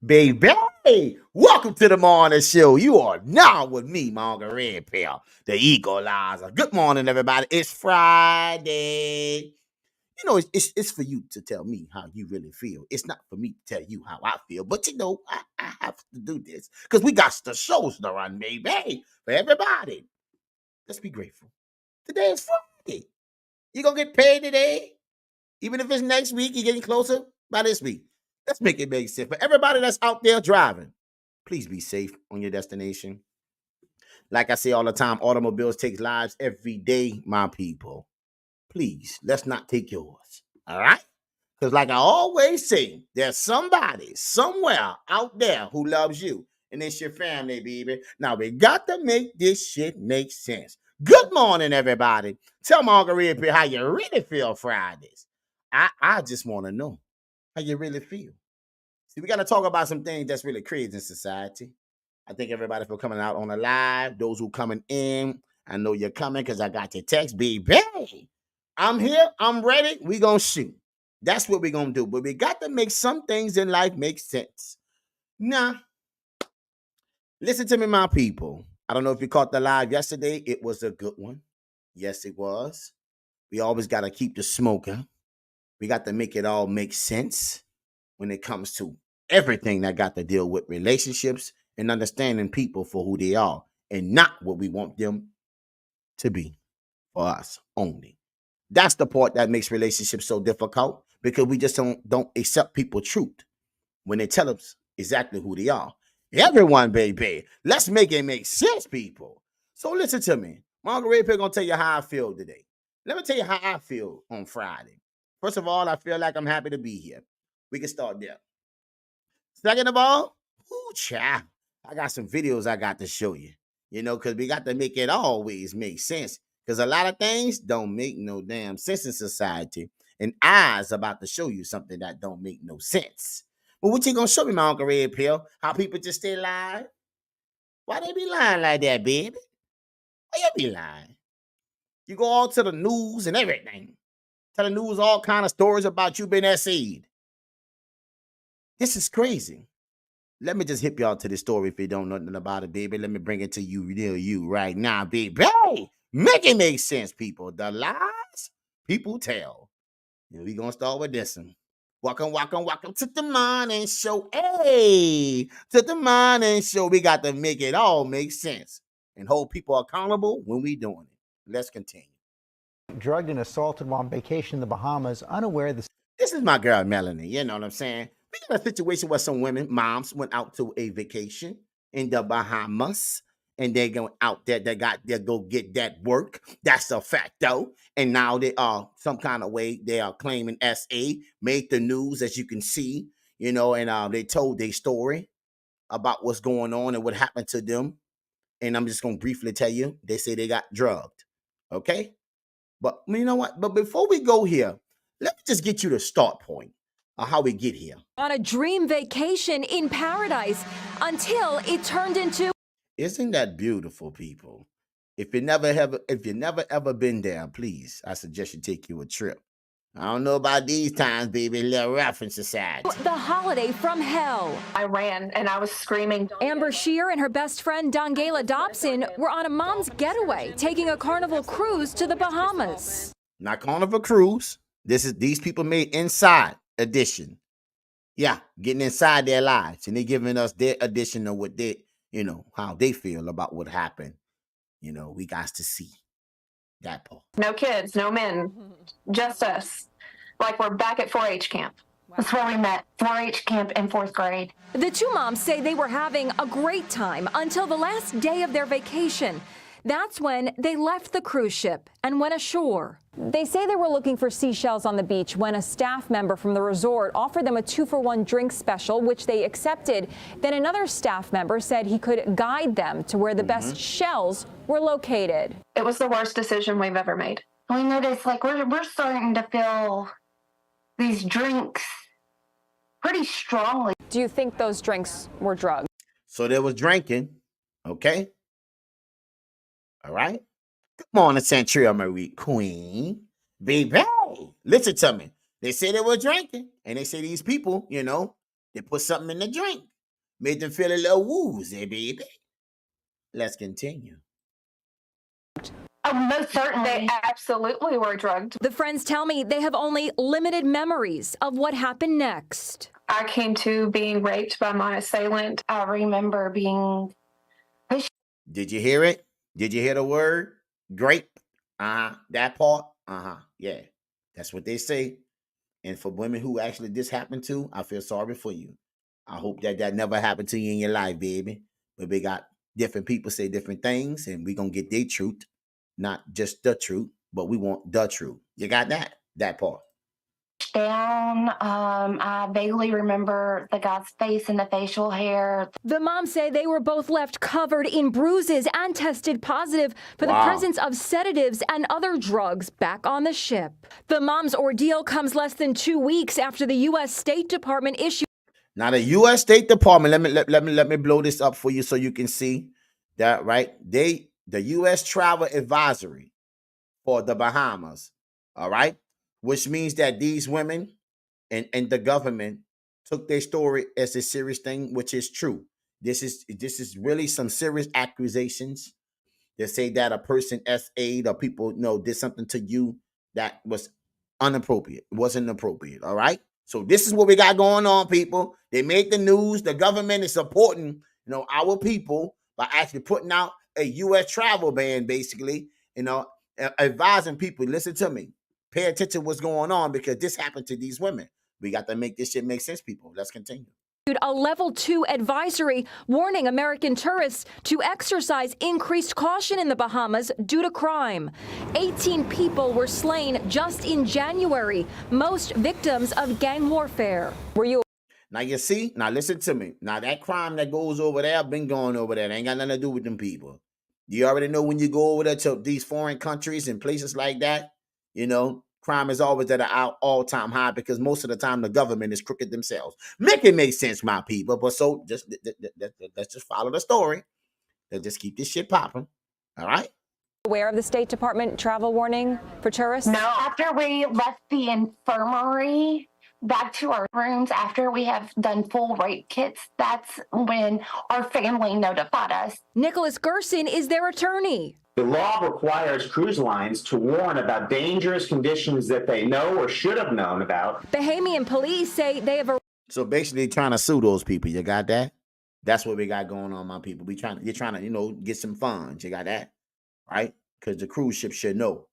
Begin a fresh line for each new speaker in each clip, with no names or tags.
Baby, welcome to the morning show. You are now with me, Margaret Pill, the equalizer. Good morning, everybody. It's Friday. It's for you to tell me how you really feel. It's not for me to tell you how I feel, but I have to do this because we got the shows to run, baby, for everybody. Let's be grateful. Today is Friday. You gonna get paid today? Even if it's next week, you're getting closer by this week. Let's make it make sense. For everybody that's out there driving, please be safe on your destination. Like I say all the time, automobiles take lives every day, my people. Please, let's not take yours. All right? Because like I always say, there's somebody somewhere out there who loves you. And it's your family, baby. Now we got to make this shit make sense. Good morning, everybody. Tell Margarita how you really feel Fridays. I just want to know how you really feel. See, we got to talk about some things that's really crazy in society. I thank everybody for coming out on the live. Those who coming in, I know you're coming because I got your text, baby. I'm here. I'm ready. We gonna shoot. That's what we gonna do. But we got to make some things in life make sense. Now, listen to me, my people. I don't know if you caught the live yesterday. It was a good one. Yes, it was. We always got to keep the smoking. We got to make it all make sense when it comes to everything that got to deal with relationships and understanding people for who they are and not what we want them to be for us only. That's the part that makes relationships so difficult because we just don't accept people's truth when they tell us exactly who they are. Everyone, baby, let's make it make sense, people. So listen to me. Margaret Pill gonna tell you how I feel today. Let me tell you how I feel on Friday. First of all, I feel like I'm happy to be here. We can start there. Second of all, child, I got some videos I got to show you. Because we got to make it always make sense. Because a lot of things don't make no damn sense in society. And I's about to show you something that don't make no sense. But what you gonna show me, my Uncle Red Pill? How people just stay lying? Why they be lying like that, baby? Why you be lying? You go all to the news and everything. Tell the news all kind of stories about you being SA'd. This is crazy. Let me just hip y'all to this story if you don't know nothing about it, baby. Let me bring it to you right now, baby. Hey, make it make sense, people. The lies people tell. And we gonna start with this one. Welcome to the morning show. Hey, to the morning show. We got to make it all make sense and hold people accountable when we doing it. Let's continue.
Drugged and assaulted while on vacation in the Bahamas, unaware the...
This is my girl, Melanie. You know what I'm saying? We got a situation where some women, moms, went out to a vacation in the Bahamas. And they going out there, they go get that work. That's a fact, though. And now they are some kind of way they are claiming SA, made the news, as you can see, and they told their story about what's going on and what happened to them. And I'm just gonna briefly tell you, they say they got drugged. Okay? But you know what? But before we go here, let me just get you the start point of how we get here.
On a dream vacation in paradise until it turned into...
Isn't that beautiful, people? If you never ever been there, please, I suggest you take you a trip. I don't know about these times, baby, a little rough in society.
The holiday from hell.
I ran and I was screaming.
Amber Shear and her best friend Dongela Dobson were on a mom's getaway, taking a Carnival cruise to the Bahamas.
Not Carnival cruise. These people made Inside edition. Yeah, getting inside their lives, and they're giving us their edition of what they, how they feel about what happened. We got to see that part.
No kids, no men, just us. Like we're back at 4-H camp. That's where we met, 4-H camp in 4th grade.
The two moms say they were having a great time until the last day of their vacation. That's when they left the cruise ship and went ashore. They say they were looking for seashells on the beach when a staff member from the resort offered them a 2-for-1 drink special, which they accepted. Then another staff member said he could guide them to where the best shells were located.
It was the worst decision we've ever made.
We noticed, we're starting to feel these drinks pretty strongly.
Do you think those drinks were drugged?
So there was drinking, okay? All right. Good morning, Centuria Marie Queen. Baby, listen to me. They say they were drinking, and they say these people, they put something in the drink. Made them feel a little woozy, baby. Let's continue.
Oh, most certainly.
They absolutely were drugged.
The friends tell me they have only limited memories of what happened next.
I came to being raped by my assailant.
I remember being pushed.
Did you hear it? Did you hear the word? Grape? That part? Yeah. That's what they say. And for women who actually this happened to, I feel sorry for you. I hope that never happened to you in your life, baby. But we got different people say different things, and we're going to get their truth. Not just the truth, but we want the truth. You got that? That part.
Down. I vaguely remember the guy's face and the facial hair.
The moms say they were both left covered in bruises and tested positive for the presence of sedatives and other drugs back on the ship. The mom's ordeal comes less than 2 weeks after the U.S. State Department issued.
Now, the U.S. State Department, let me blow this up for you so you can see that, right? The U.S. Travel Advisory for the Bahamas, all right? Which means that these women and the government took their story as a serious thing, which is true. This is really some serious accusations. They say that a person SA'd or people did something to you that was inappropriate. It wasn't appropriate, all right? So this is what we got going on, people. They made the news. The government is supporting, our people by actually putting out a U.S. travel ban, basically, advising people, listen to me. Pay attention to what's going on because this happened to these women. We got to make this shit make sense, people. Let's continue.
A level 2 advisory warning American tourists to exercise increased caution in the Bahamas due to crime. 18 people were slain just in January, most victims of gang warfare.
Now, you see, now listen to me. Now, that crime that goes over there, been going over there. It ain't got nothing to do with them people. You already know when you go over there to these foreign countries and places like that, crime is always at an all-time high because most of the time the government is crooked themselves. Make it make sense, my people. But so let's just follow the story. Let's just keep this shit popping. All right?
Aware of the State Department travel warning for tourists?
No, after we left the infirmary back to our rooms, after we have done full rape kits, that's when our family notified us.
Nicholas Gerson is their attorney.
The law requires cruise lines to warn about dangerous conditions that they know or should have known about.
Bahamian police say they have
So basically trying to sue those people. You got that? That's what we got going on, my people. You're trying to, get some funds. You got that? Right? Because the cruise ship should know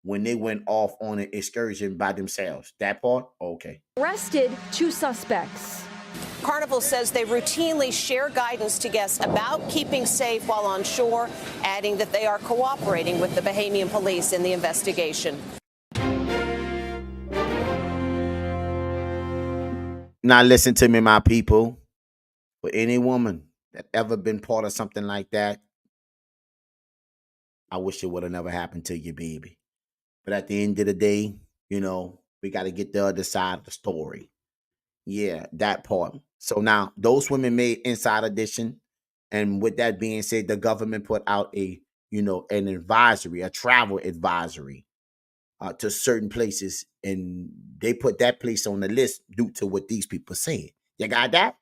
when they went off on an excursion by themselves. That part? Okay.
arrested 2 suspects.
Carnival says they routinely share guidance to guests about keeping safe while on shore, adding that they are cooperating with the Bahamian police in the investigation.
Now listen to me, my people. For any woman that ever been part of something like that, I wish it would have never happened to you, baby. But at the end of the day, we got to get the other side of the story. Yeah, that part. So now those women made Inside Edition. And with that being said, the government put out an advisory, a travel advisory to certain places. And they put that place on the list due to what these people said. You got that?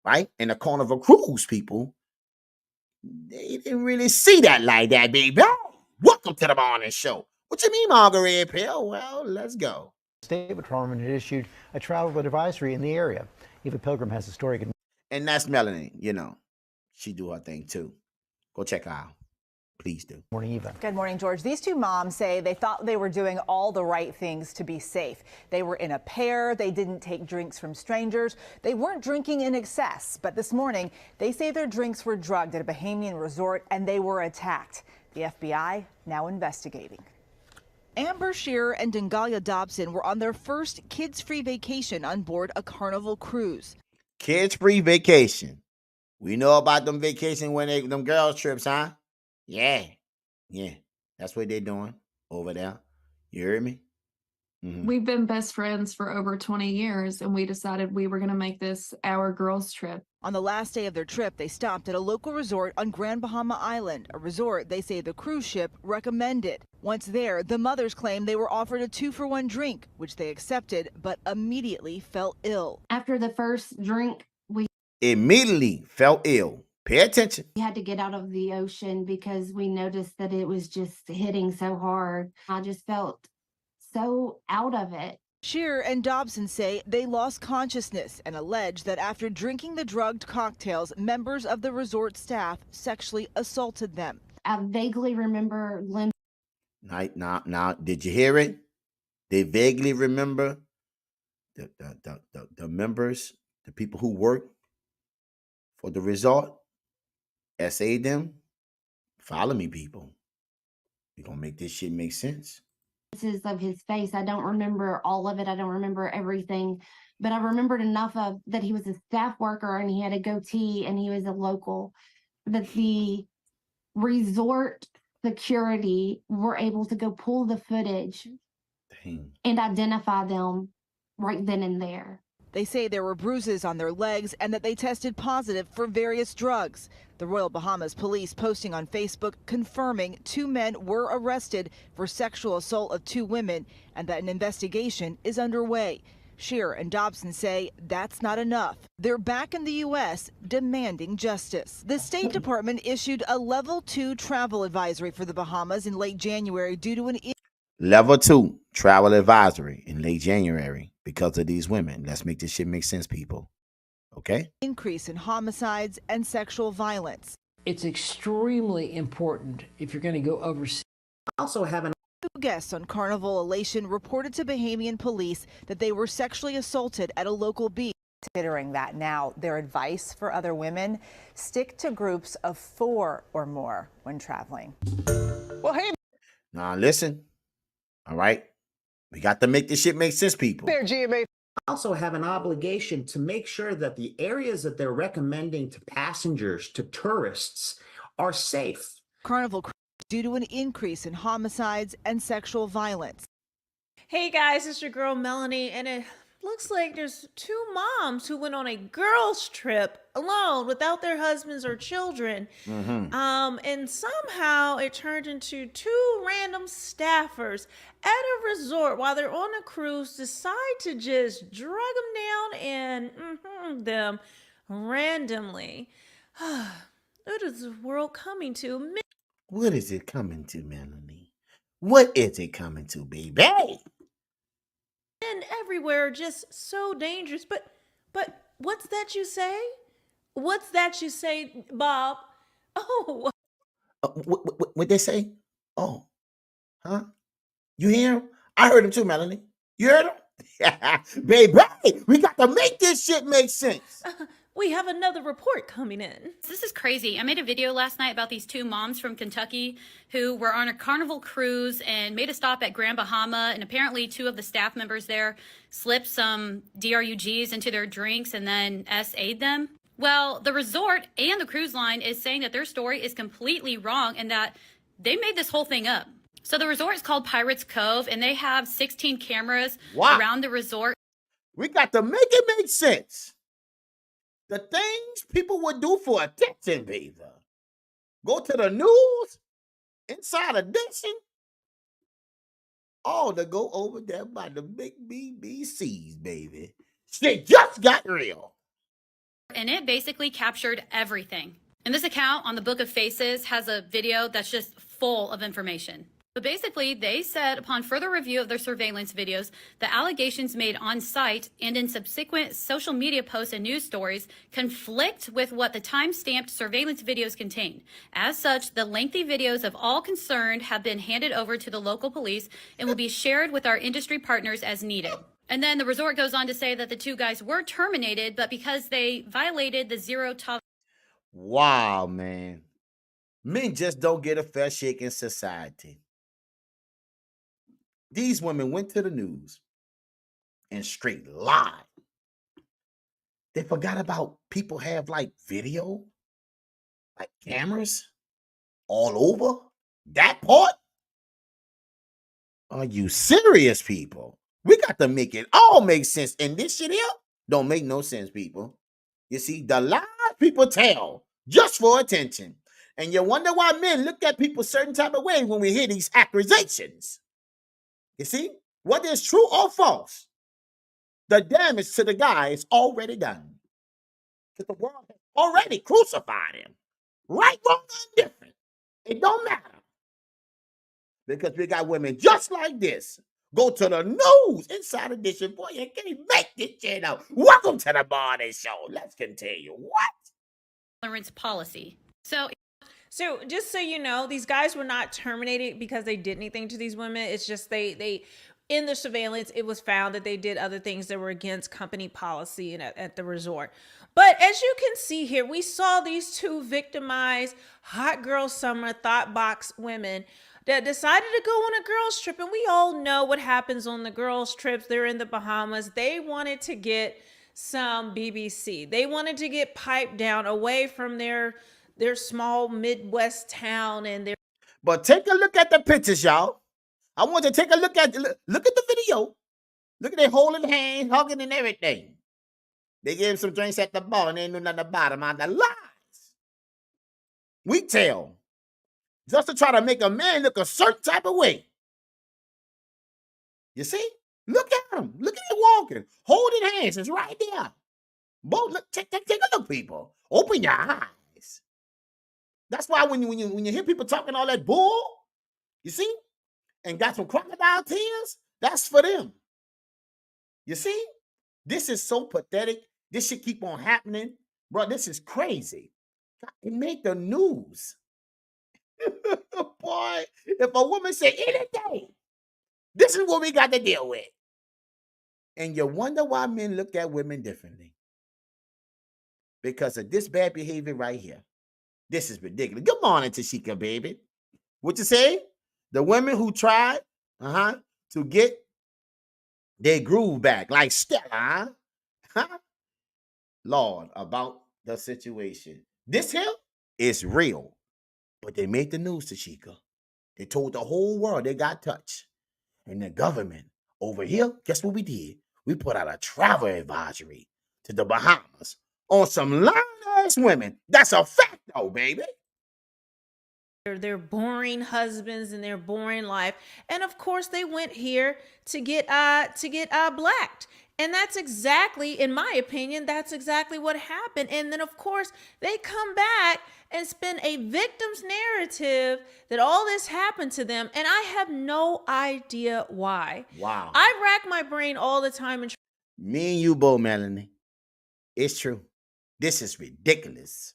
Right? And the Carnival Cruise people, they didn't really see that like that, baby. Welcome to the morning show. What you mean, Margaret Pill? Well, let's go.
State Department had issued a travel advisory in the area. Eva Pilgrim has the story.
And that's Melanie, she do her thing too. Go check her out. Please do.
Morning, Eva.
Good morning, George. These 2 moms say they thought they were doing all the right things to be safe. They were in a pair. They didn't take drinks from strangers. They weren't drinking in excess. But this morning, they say their drinks were drugged at a Bahamian resort and they were attacked. The FBI now investigating. Amber Shearer and Dengalia Dobson were on their first kids-free vacation on board a Carnival cruise.
Kids-free vacation. We know about them vacation when them girls trips, huh? Yeah. That's what they're doing over there. You heard me? Mm-hmm.
We've been best friends for over 20 years, and we decided we were going to make this our girls' trip.
On the last day of their trip, they stopped at a local resort on Grand Bahama Island, a resort they say the cruise ship recommended. Once there, the mothers claim they were offered a 2-for-1 drink, which they accepted, but immediately fell ill.
After the first drink,
immediately fell ill. Pay attention.
We had to get out of the ocean because we noticed that it was just hitting so hard. I just felt so out of it.
Shearer and Dobson say they lost consciousness and allege that after drinking the drugged cocktails, members of the resort staff sexually assaulted them.
I vaguely remember Lim.
Now, did you hear it? They vaguely remember the members, the people who work for the resort, SA them. Follow me, people. We're going to make this shit make sense.
Of his face. I don't remember all of it. I don't remember everything, but I remembered enough of that he was a staff worker and he had a goatee and he was a local. That the resort security were able to go pull the footage and identify them right then and there.
They say there were bruises on their legs and that they tested positive for various drugs. The Royal Bahamas Police posting on Facebook confirming 2 men were arrested for sexual assault of 2 women and that an investigation is underway. Shearer and Dobson say that's not enough. They're back in the U.S. demanding justice. The State Department issued a level 2 travel advisory for the Bahamas in late January due to an
Level 2 travel advisory in late January because of these women. Let's make this shit make sense, people. Okay?
increase in homicides and sexual violence.
It's extremely important if you're going to go overseas.
Also have an
2 guests on Carnival Elation reported to Bahamian police that they were sexually assaulted at a local beach.
Considering that now, their advice for other women, stick to groups of 4 or more when traveling.
Well, hey,
now listen. All right? We got to make this shit make sense, people.
there, GMA.
also have an obligation to make sure that the areas that they're recommending to passengers, to tourists, are safe.
Carnival crew due to an increase in homicides and sexual violence.
Hey guys, it's your girl Melanie, and it looks like there's 2 moms who went on a girls' trip alone without their husbands or children. And somehow it turned into 2 random staffers at a resort while they're on a cruise decide to just drug them down and them randomly. What is the world coming to?
What is it coming to, Melanie? What is it coming to, baby?
And everywhere, just so dangerous. But what's that you say? What's that you say, Bob? Oh,
What they say? Oh, huh? You hear him? I heard him too, Melanie. You heard him? Baby, we got to make this shit make sense.
we have another report coming in.
This is crazy. I made a video last night about these 2 moms from Kentucky who were on a Carnival cruise and made a stop at Grand Bahama, and apparently 2 of the staff members there slipped some DRUGs into their drinks and then SA'd them. Well, the resort and the cruise line is saying that their story is completely wrong and that they made this whole thing up. So the resort is called Pirates Cove, and they have 16 cameras around the resort.
We got to make it make sense. The things people would do for attention, baby. Go to the news, inside edition. All to go over there by the big BBCs, baby. Shit just got real.
And it basically captured everything. And this account on the Book of Faces has a video that's just full of information. But basically, they said upon further review of their surveillance videos, the allegations made on site and in subsequent social media posts and news stories conflict with what the time-stamped surveillance videos contain. As such, the lengthy videos of all concerned have been handed over to the local police and will be shared with our industry partners as needed. And then the resort goes on to say that the 2 guys were terminated, but because they violated the zero tolerance.
Wow, man. Men just don't get a fair shake in society. These women went to the news and straight lied. They forgot about people have like video, like cameras all over that part. Are you serious, people? We got to make it all make sense. And this shit here don't make no sense, people. You see, the lies people tell just for attention. And you wonder why men look at people certain type of way when we hear these accusations. You see, whether it's true or false, the damage to the guy is already done. Because the world has already crucified him. Right, wrong, or indifferent. It don't matter. Because we got women just like this. Go to the news inside edition. Boy, you can't make this shit out. Welcome to the Morning Show. Let's continue. What?
Tolerance policy. So
just so you know, these guys were not terminated because they did anything to these women. It's just they in the surveillance, it was found that they did other things that were against company policy and at the resort. But as you can see here, we saw these two victimized hot girl summer thought box women that decided to go on a girls trip. And we all know what happens on the girls trips. They're in the Bahamas. They wanted to get some BBC. They wanted to get piped down away from their small Midwest town and their.
But take a look at the pictures, y'all. I want to take a look at the video. Look at they holding hands, hugging, and everything. They gave him some drinks at the bar, and they knew nothing about him. On the lies, we tell, just to try to make a man look a certain type of way. You see? Look at him. Look at him walking, holding hands. It's right there. Both look, take a look, people. Open your eyes. That's why when you hear people talking all that bull, you see, and got some crocodile tears, that's for them. You see, this is so pathetic. This should keep on happening, bro. This is crazy. It made the news. Boy, if a woman say anything, this is what we got to deal with. And you wonder why men look at women differently. Because of this bad behavior right here. This is ridiculous. Good morning, Tashika, baby. What you say? The women who tried to get their groove back, like Stella, huh? Lord, about the situation. This here is real. But they made the news, Tashika. They told the whole world they got touched. And the government over here, guess what we did? We put out a travel advisory to the Bahamas on some lying-ass women. That's a fact, though, baby.
Their boring husbands and their boring life, and of course they went here to get blacked. And that's exactly, in my opinion, that's exactly what happened. And then of course they come back and spin a victim's narrative that all this happened to them, and I have no idea why.
Wow.
I rack my brain all the time and
me and you both, Melanie. It's true. This is ridiculous.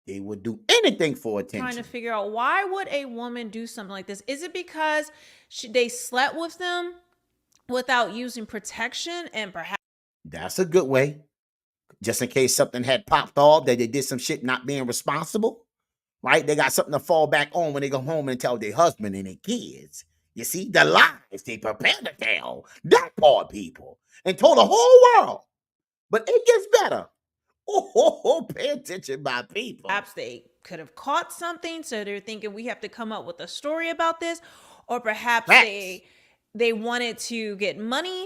They would do anything for attention.
trying to figure out, why would a woman do something like this? Is it because they slept with them without using protection, and perhaps
that's a good way. Just in case something had popped off, that they did some shit not being responsible, right? They got something to fall back on when they go home and tell their husband and their kids. You see, the lies they prepare to tell. That part, people. And told the whole world. But it gets better. Pay attention, my people.
perhaps they could have caught something, so they're thinking we have to come up with a story about this, or perhaps they wanted to get money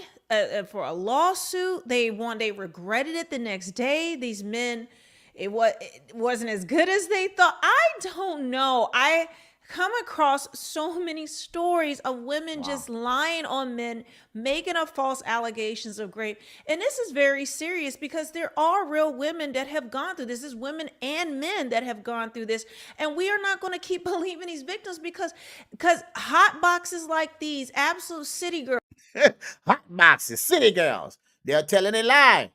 for a lawsuit. They regretted it the next day. These men, it wasn't as good as they thought. I don't know. I come across so many stories of women just lying on men, making up false allegations of rape. And this is very serious because there are real women that have gone through this. There's women and men that have gone through this. And we are not going to keep believing these victims because hot boxes like these, absolute city girls.
Hot boxes, city girls. They're telling a lie.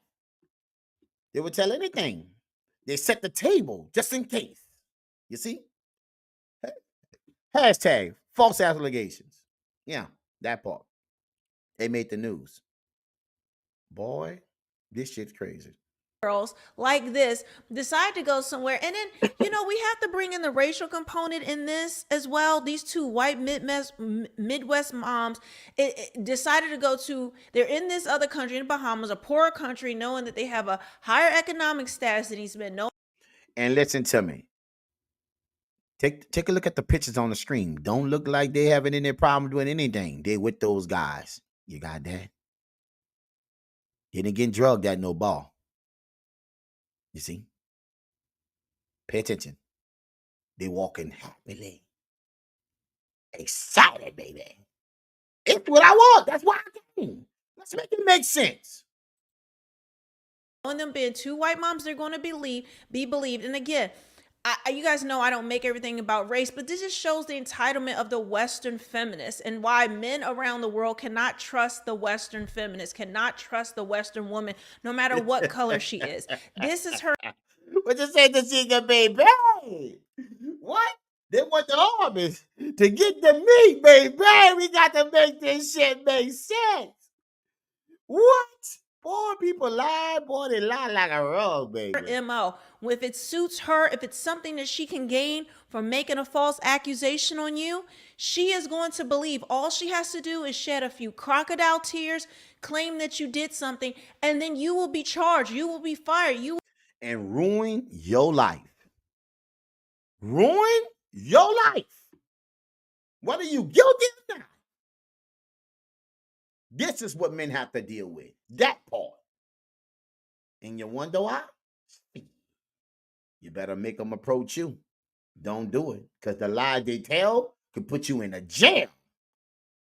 They would tell anything. They set the table just in case. You see? Hashtag false allegations. Yeah, that part. They made the news. Boy, this shit's crazy.
Girls like this decide to go somewhere, and then we have to bring in the racial component in this as well. These two white Midwest moms decided to go to, they're in this other country in the Bahamas, a poorer country, knowing that they have a higher economic status than these men.
And listen to me. Take a look at the pictures on the screen. Don't look like they having any problem doing anything. They with those guys. You got that? They didn't get drugged at no bar. You see? Pay attention. They walking happily. Excited, baby. It's what I want. That's why I came. Let's make it make sense.
And them being two white moms, they're going to be believed. And again, you guys know I don't make everything about race, but this just shows the entitlement of the Western feminists and why men around the world cannot trust the Western feminist, cannot trust the Western woman, no matter what color she is. This is her.
What you say to see the baby? What? They want the armies to get the meat, baby. We got to make this shit make sense. What? Boy, people lie. Boy, they lie like a rug, baby.
Her MO. If it suits her, if it's something that she can gain from making a false accusation on you, she is going to believe. All she has to do is shed a few crocodile tears, claim that you did something, and then you will be charged. You will be fired.
And ruin your life. Ruin your life. Whether you guilty or not. This is what men have to deal with. That part. And you wonder why? You better make them approach you. Don't do it. Because the lies they tell could put you in a jail.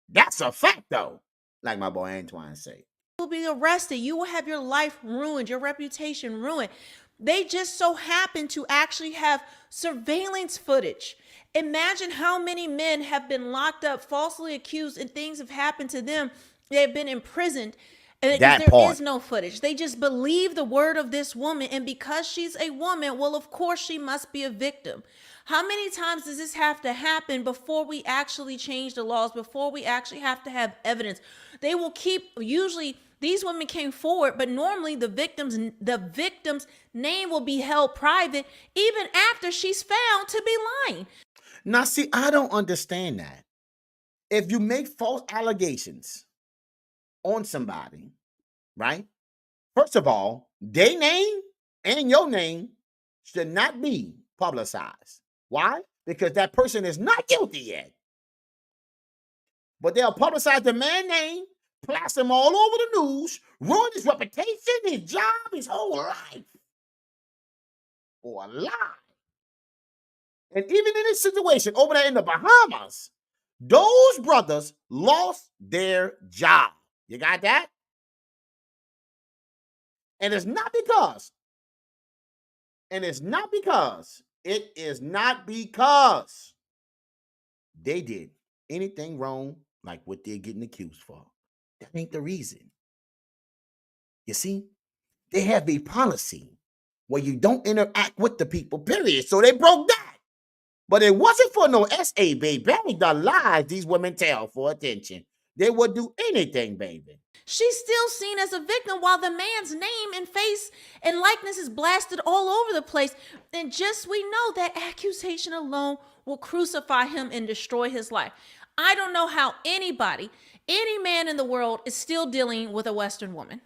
That's a fact, though. Like my boy Antoine say.
You will be arrested. You will have your life ruined, your reputation ruined. They just so happen to actually have surveillance footage. Imagine how many men have been locked up, falsely accused, and things have happened to them. They've been imprisoned. And there is no footage. They just believe the word of this woman. And because she's a woman, well, of course, she must be a victim. How many times does this have to happen before we actually change the laws, before we actually have to have evidence? They will keep, usually these women came forward, but normally the victim's name will be held private even after she's found to be lying.
Now, see, I don't understand that. If you make false allegations on somebody, right? First of all, their name and your name should not be publicized. Why? Because that person is not guilty yet. But they'll publicize the man's name, plaster him all over the news, ruin his reputation, his job, his whole life. For a lie. And even in this situation over there in the Bahamas, those brothers lost their job. You got that? And it's not because they did anything wrong like what they're getting accused for. That ain't the reason. You see, they have a policy where you don't interact with the people, period. So they broke that. But it wasn't for no SA, baby. The lies these women tell for attention. They would do anything, baby.
She's still seen as a victim while the man's name and face and likeness is blasted all over the place. And just we know that accusation alone will crucify him and destroy his life. I don't know how any man in the world is still dealing with a Western woman.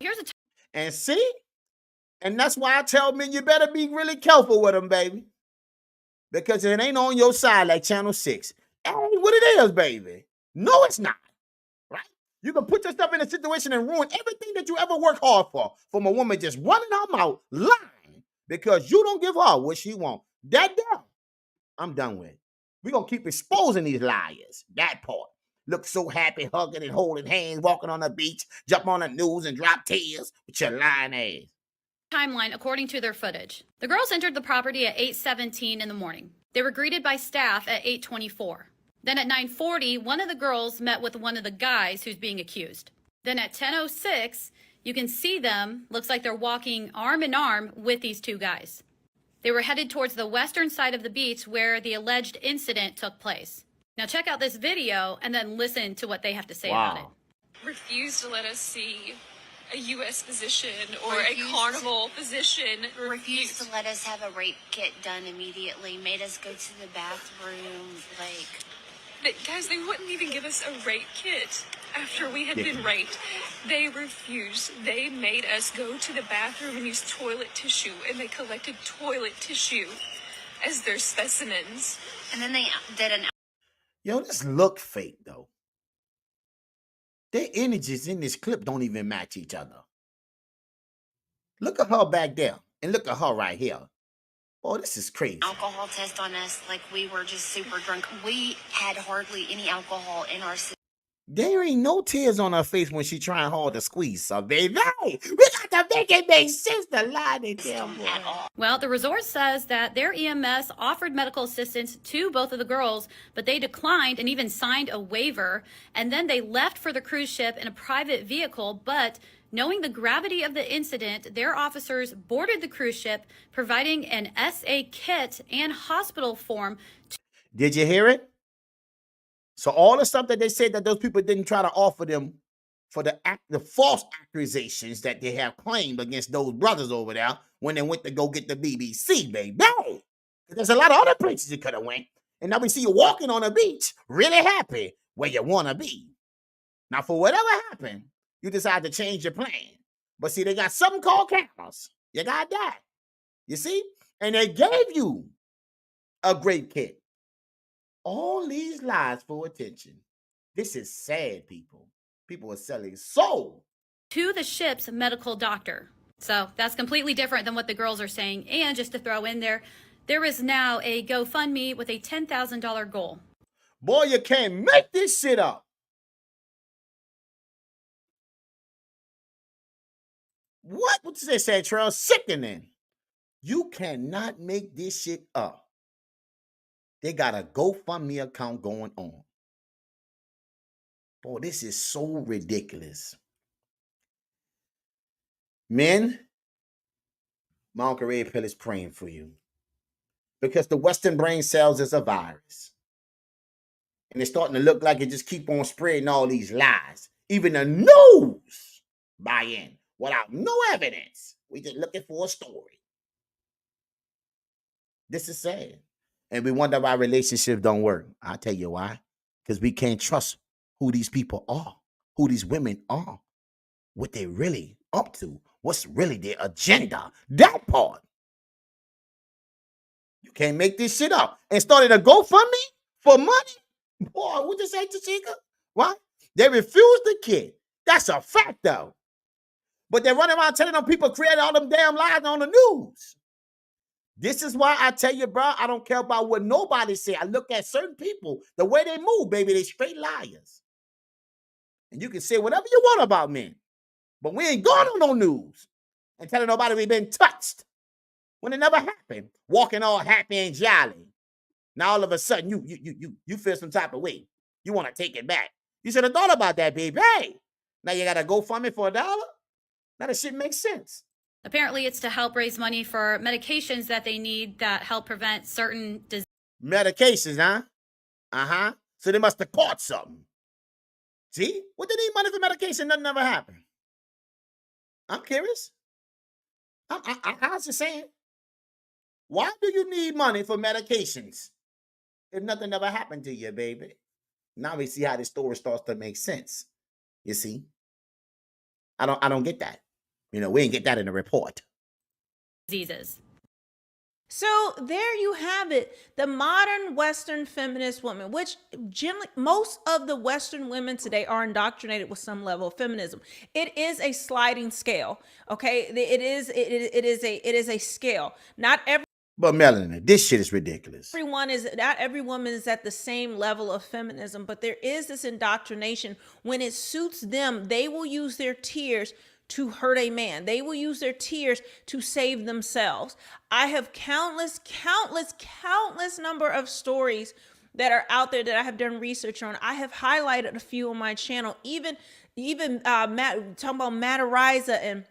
And see? And that's why I tell men you better be really careful with them, baby. Because it ain't on your side like Channel 6. It ain't what it is, baby. No, it's not. Right? You can put yourself in a situation and ruin everything that you ever worked hard for. From a woman just running her mouth, lying, because you don't give her what she wants. That girl, I'm done with. We're going to keep exposing these liars. That part. Look so happy, hugging and holding hands, walking on the beach, jump on the news and drop tears with your lying ass.
Timeline according to their footage. The girls entered the property at 8:17 in the morning. They were greeted by staff at 8:24. Then at 9:40, one of the girls met with one of the guys who's being accused. Then at 10:06, you can see them, looks like they're walking arm in arm with these two guys. They were headed towards the western side of the beach where the alleged incident took place. Now check out this video and then listen to what they have to say about it.
Refused to let us see a U.S. physician or a carnival physician.
Refused to let us have a rape kit done immediately. Made us go to the bathroom.
But guys, they wouldn't even give us a rape kit after we had been raped. They refused. They made us go to the bathroom and use toilet tissue, and they collected toilet tissue as their specimens.
And then they did an...
Yo, this look fake, though. Their images in this clip don't even match each other. Look at her back there, and look at her right here. Oh, this is crazy.
Alcohol test on us, like we were just super drunk. We had hardly any alcohol in our system.
There ain't no tears on her face when she trying hard to squeeze some, baby. Hey, we got to make it make sense to lie to them, boy.
Well, the resort says that their EMS offered medical assistance to both of the girls, but they declined and even signed a waiver. And then they left for the cruise ship in a private vehicle. But knowing the gravity of the incident, their officers boarded the cruise ship, providing an SA kit and hospital form.
Did you hear it? So all the stuff that they said that those people didn't try to offer them for the false accusations that they have claimed against those brothers over there when they went to go get the BBC, baby. No! There's a lot of other places you could have went. And now we see you walking on the beach, really happy where you want to be. Now, for whatever happened, you decide to change your plan. But see, they got something called cameras. You got that. You see? And they gave you a great kit. All these lies for attention. This is sad, people. People are selling soul
To the ship's medical doctor. So that's completely different than what the girls are saying. And just to throw in there, there is now a GoFundMe with a $10,000 goal.
Boy, you can't make this shit up. What? What did they say, Trail? Sickening. You cannot make this shit up. They got a GoFundMe account going on. Boy, this is so ridiculous. Men, my Uncle Red Pill is praying for you. Because the Western brain cells is a virus. And it's starting to look like it just keep on spreading all these lies. Even the news buy in without no evidence. We just looking for a story. This is sad. And we wonder why relationships don't work. I'll tell you why. Because we can't trust who these people are, who these women are, what they really up to, what's really their agenda. That part. You can't make this shit up. And started a GoFundMe for money? Boy, what you say, Tashika? What? They refused the kid. That's a fact, though. But they're running around telling them people created all them damn lies on the news. This is why I tell you, bro, I don't care about what nobody say. I look at certain people, the way they move, baby, they straight liars. And you can say whatever you want about men. But we ain't going on no news and telling nobody we've been touched when it never happened. Walking all happy and jolly. Now all of a sudden you feel some type of way. You want to take it back. You should have thought about that, baby. Hey, now you got to go fund me for $1? Now that shit makes sense.
Apparently, it's to help raise money for medications that they need that help prevent certain diseases.
Medications, huh? Uh-huh. So they must have caught something. See? What they need money for medication? Nothing ever happened. I'm curious. How's it saying? Why do you need money for medications if nothing ever happened to you, baby? Now we see how this story starts to make sense. You see? I don't get that. You know, we didn't get that in the report.
Diseases.
So there you have it, the modern Western feminist woman, which generally most of the Western women today are indoctrinated with some level of feminism. It is a sliding scale, okay? It is a scale. Not every.
But Melanie, this shit is ridiculous.
Not every woman is at the same level of feminism, but there is this indoctrination. When it suits them, they will use their tears to hurt a man. They will use their tears to save themselves. I have countless number of stories that are out there that I have done research on. I have highlighted a few on my channel, even Matt, talking about Matt Ariza and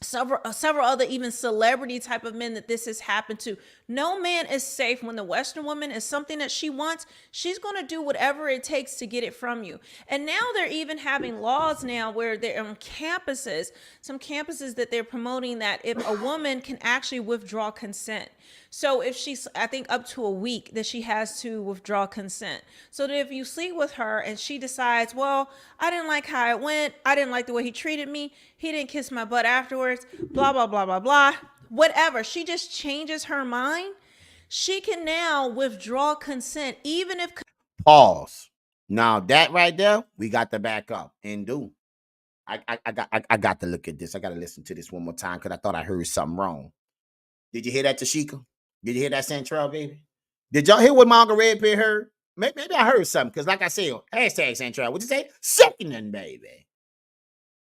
several other even celebrity type of men that this has happened to. No man is safe. When the Western woman is something that she wants, she's going to do whatever it takes to get it from you. And now they're even having laws now where they're on campuses, some campuses that they're promoting that if a woman can actually withdraw consent. So if she's, I think up to a week that she has to withdraw consent. So that if you sleep with her and she decides, well, I didn't like how it went. I didn't like the way he treated me. He didn't kiss my butt afterwards, blah, blah, blah, blah, blah, whatever. She just changes her mind. She can now withdraw consent, even if.
Pause. Now that right there, we got to back up and do. I got to look at this. I got to listen to this one more time because I thought I heard something wrong. Did you hear that, Tashika? Did you hear that, Central, baby? Did y'all hear what Margaret Red Pill heard? maybe I heard something because, like I said, hashtag Santrell. What'd you say? Sickening, baby.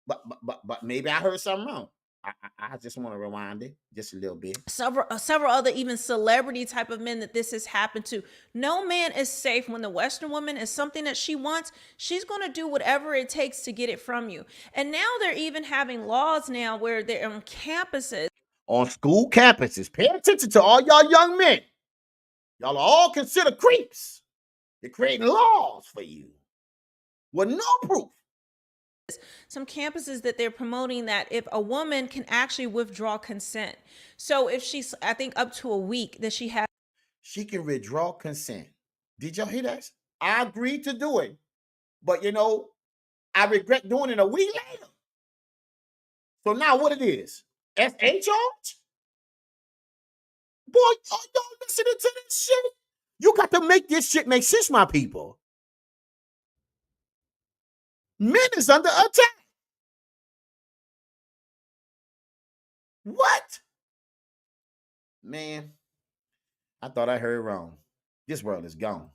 But maybe I heard something wrong. I just want to rewind it just a little bit.
Several other even celebrity type of men that this has happened to. No man is safe when the Western woman is something that she wants. She's going to do whatever it takes to get it from you. And now they're even having laws now where they're on campuses.
On school campuses, pay attention to all y'all young men. Y'all are all considered creeps. They're creating laws for you with no proof.
Some campuses that they're promoting that if a woman can actually withdraw consent. So if she's, I think, up to a week that she
can withdraw consent. Did y'all hear that? I agreed to do it, but you know, I regret doing it a week later. So now what it is? SA charge? Boy, y'all listening to this shit? You got to make this shit make sense, my people. Men is under attack. What? Man, I thought I heard wrong. This world is gone.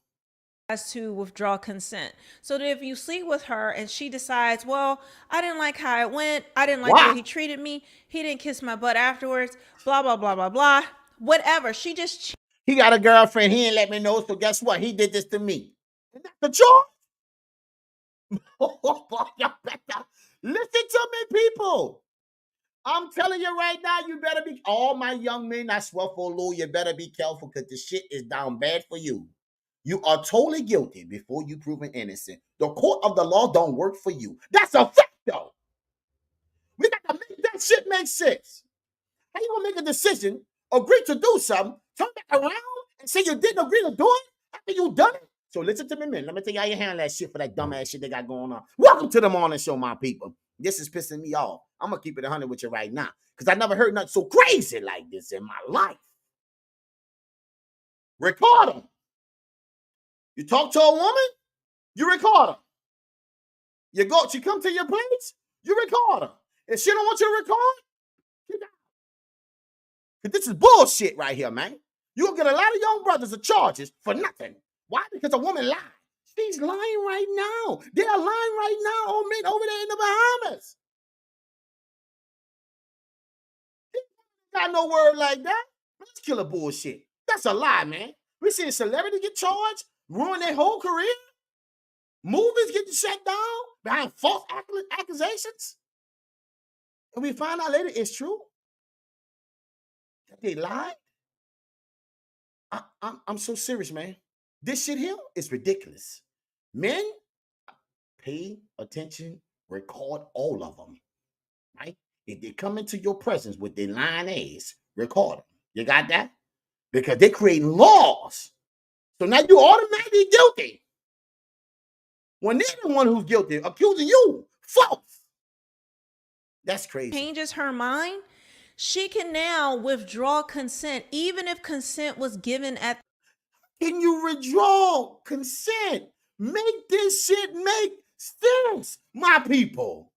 Has to withdraw consent. So that if you sleep with her and she decides, well, I didn't like how it went. I didn't like the way he treated me. He didn't kiss my butt afterwards. Blah, blah, blah, blah, blah. Whatever. She just...
He got a girlfriend. He ain't let me know. So guess what? He did this to me. Isn't that the charge? Y'all better listen to me, people. I'm telling you right now, you better be, all my young men, I swear for Lord, you better be careful because the shit is down bad for you. You are totally guilty before you proven innocent. The court of the law don't work for you. That's a fact, though. We got to make that shit make sense. How you gonna make a decision, agree to do something, turn back around and say you didn't agree to do it after you done it? So listen to me, man. Let me tell you how you handle that shit for that dumbass shit they got going on. Welcome to the morning show, my people. This is pissing me off. I'm going to keep it 100 with you right now because I never heard nothing so crazy like this in my life. Record them. You talk to a woman, you record her. She come to your place, you record her. If she don't want you to record, get out. Because this is bullshit right here, man. You'll get a lot of young brothers of charges for nothing. Why? Because a woman lied. She's lying right now. They are lying right now, old men over there in the Bahamas. Got no word like that. Let's kill a bullshit. That's a lie, man. We see a celebrity get charged, ruin their whole career. Movies getting shut down behind false accusations. And we find out later it's true. That they lied. I'm so serious, man. This shit here is ridiculous. Men, pay attention, record all of them, right? If they come into your presence with their lying ass, record them. You got that? Because they're creating laws. So now you're automatically guilty. When they're the one who's guilty, accusing you, false. That's crazy.
Changes her mind, she can now withdraw consent, even if consent was given at...
Can you withdraw consent? Make this shit make sense, my people.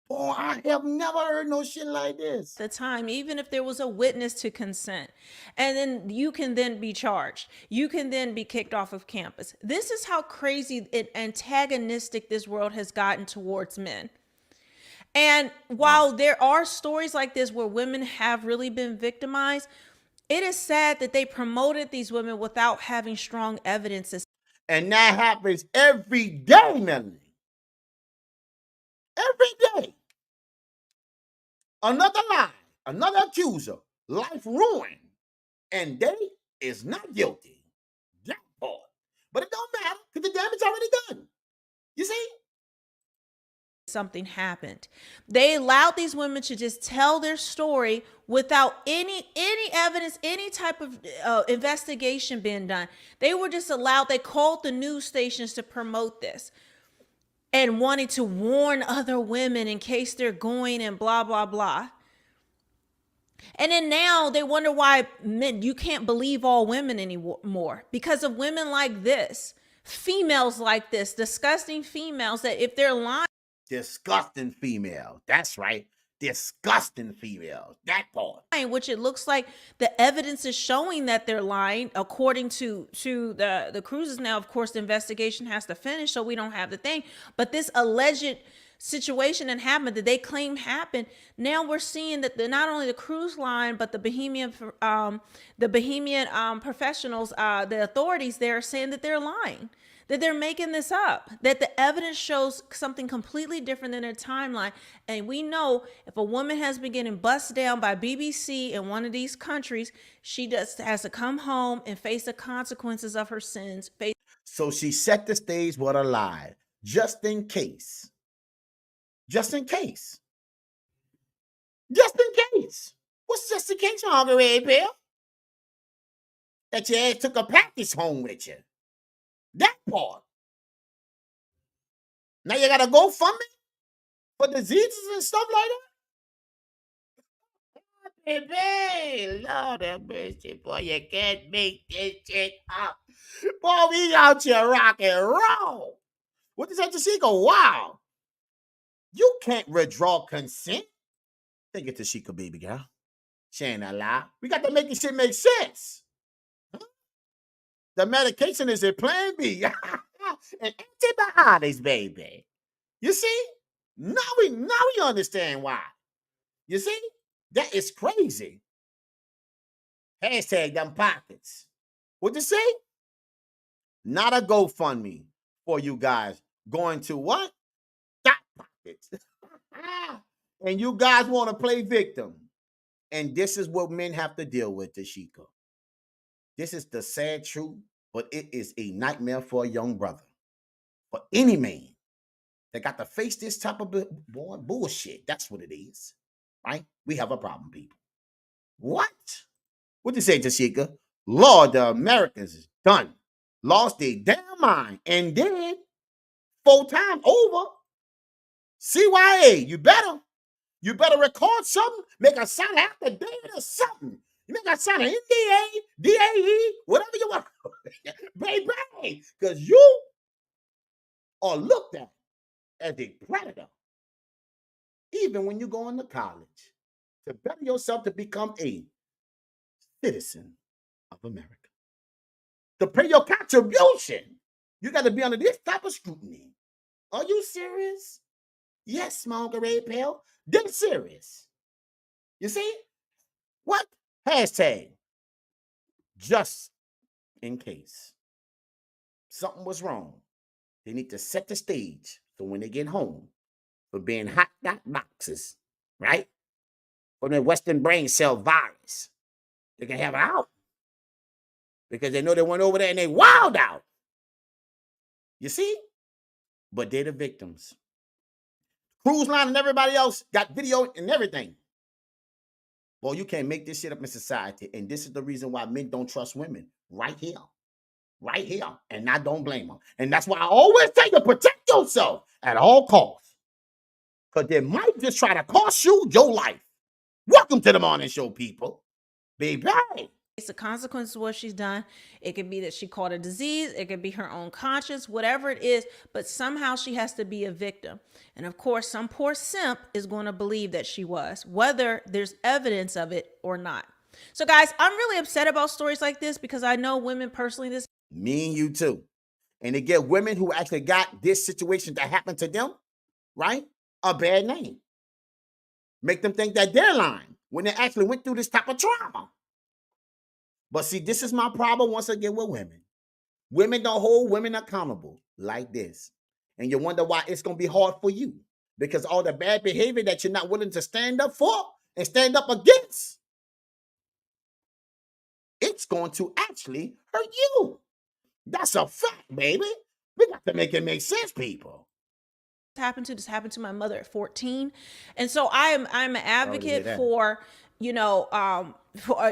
Oh, I have never heard no shit like this.
The time, even if there was a witness to consent, and then you can then be charged. You can then be kicked off of campus. This is how crazy and antagonistic this world has gotten towards men. And while there are stories like this where women have really been victimized, it is sad that they promoted these women without having strong evidences.
And that happens every day, Melanie. Every day. Another lie, another accuser, life ruined, and they is not guilty. That part. But it don't matter because the damage already done. You see?
Something happened. They allowed these women to just tell their story without any evidence, any type of investigation being done. They were just allowed, they called the news stations to promote this and wanted to warn other women in case they're going and blah, blah, blah. And then now they wonder why men, you can't believe all women anymore because of women like this, females like this, disgusting females that if they're lying.
Disgusting female. That's right. Disgusting females. That part.
Which it looks like the evidence is showing that they're lying, according to the cruises. Now, of course, the investigation has to finish, so we don't have the thing. But this alleged situation that happened, that they claim happened, now we're seeing that not only the cruise line, but the Bahamian professionals, the authorities there, are saying that they're lying, that they're making this up, that the evidence shows something completely different than their timeline. And we know if a woman has been getting bust down by BBC in one of these countries, she has to come home and face the consequences of her sins.
So she set the stage with a lie, just in case. Just in case. Just in case. What's just in case, Hungry Red Pill? That your ass took a package home with you. That part. Now you gotta go fund me for diseases and stuff like that? Baby, Lord have mercy, boy, you can't make this shit up. Boy, we out here rock and roll. What does that Tashika? Wow. You can't withdraw consent. Think it, Tashika, baby girl. She ain't a lie. We got to make this shit make sense. Huh? The medication is a plan B. And antibiotics, baby. You see? Now we understand why. You see? That is crazy. Hashtag them pockets. What'd you say? Not a GoFundMe for you guys. Going to what? That pockets. And you guys want to play victim. And this is what men have to deal with, Tashika. This is the sad truth, but it is a nightmare for a young brother. For any man that got to face this type of bullshit. That's what it is. Right? We have a problem, people. What? What you say, Tashika? Lord, the Americans is done. Lost their damn mind. And then, 4 times over. CYA, you better record something, make a sound after date or something. You make a sound of NDA, DAE, whatever you want. Baby, because you are looked at as a predator. Even when you go into college, to better yourself to become a citizen of America. To pay your contribution, you got to be under this type of scrutiny. Are you serious? Yes, Margaret Pell. They're serious. You see? What? Hashtag just in case something was wrong. They need to set the stage so when they get home for being hot boxes, right? For the Western brain cell virus, they can have it out. Because they know they went over there and they wild out. You see? But they're the victims. Cruise line and everybody else got video and everything. Well, you can't make this shit up in society. And this is the reason why men don't trust women. Right here. Right here. And I don't blame them. And that's why I always tell you, protect yourself at all costs. Because they might just try to cost you your life. Welcome to the morning show, people. Baby.
It's the consequence of what she's done. It could be that she caught a disease. It could be her own conscience, whatever it is. But somehow she has to be a victim. And of course, some poor simp is going to believe that she was, whether there's evidence of it or not. So guys, I'm really upset about stories like this because I know women personally.
Me and you too. And they get women who actually got this situation that happened to them, right? A bad name. Make them think that they're lying when they actually went through this type of trauma. But see, this is my problem once again with women. Women don't hold women accountable like this. And you wonder why it's going to be hard for you. Because all the bad behavior that you're not willing to stand up for and stand up against, it's going to actually hurt you. That's a fact, baby. We got to make it make sense, people.
This happened to my mother at 14. And so I'm an advocate for,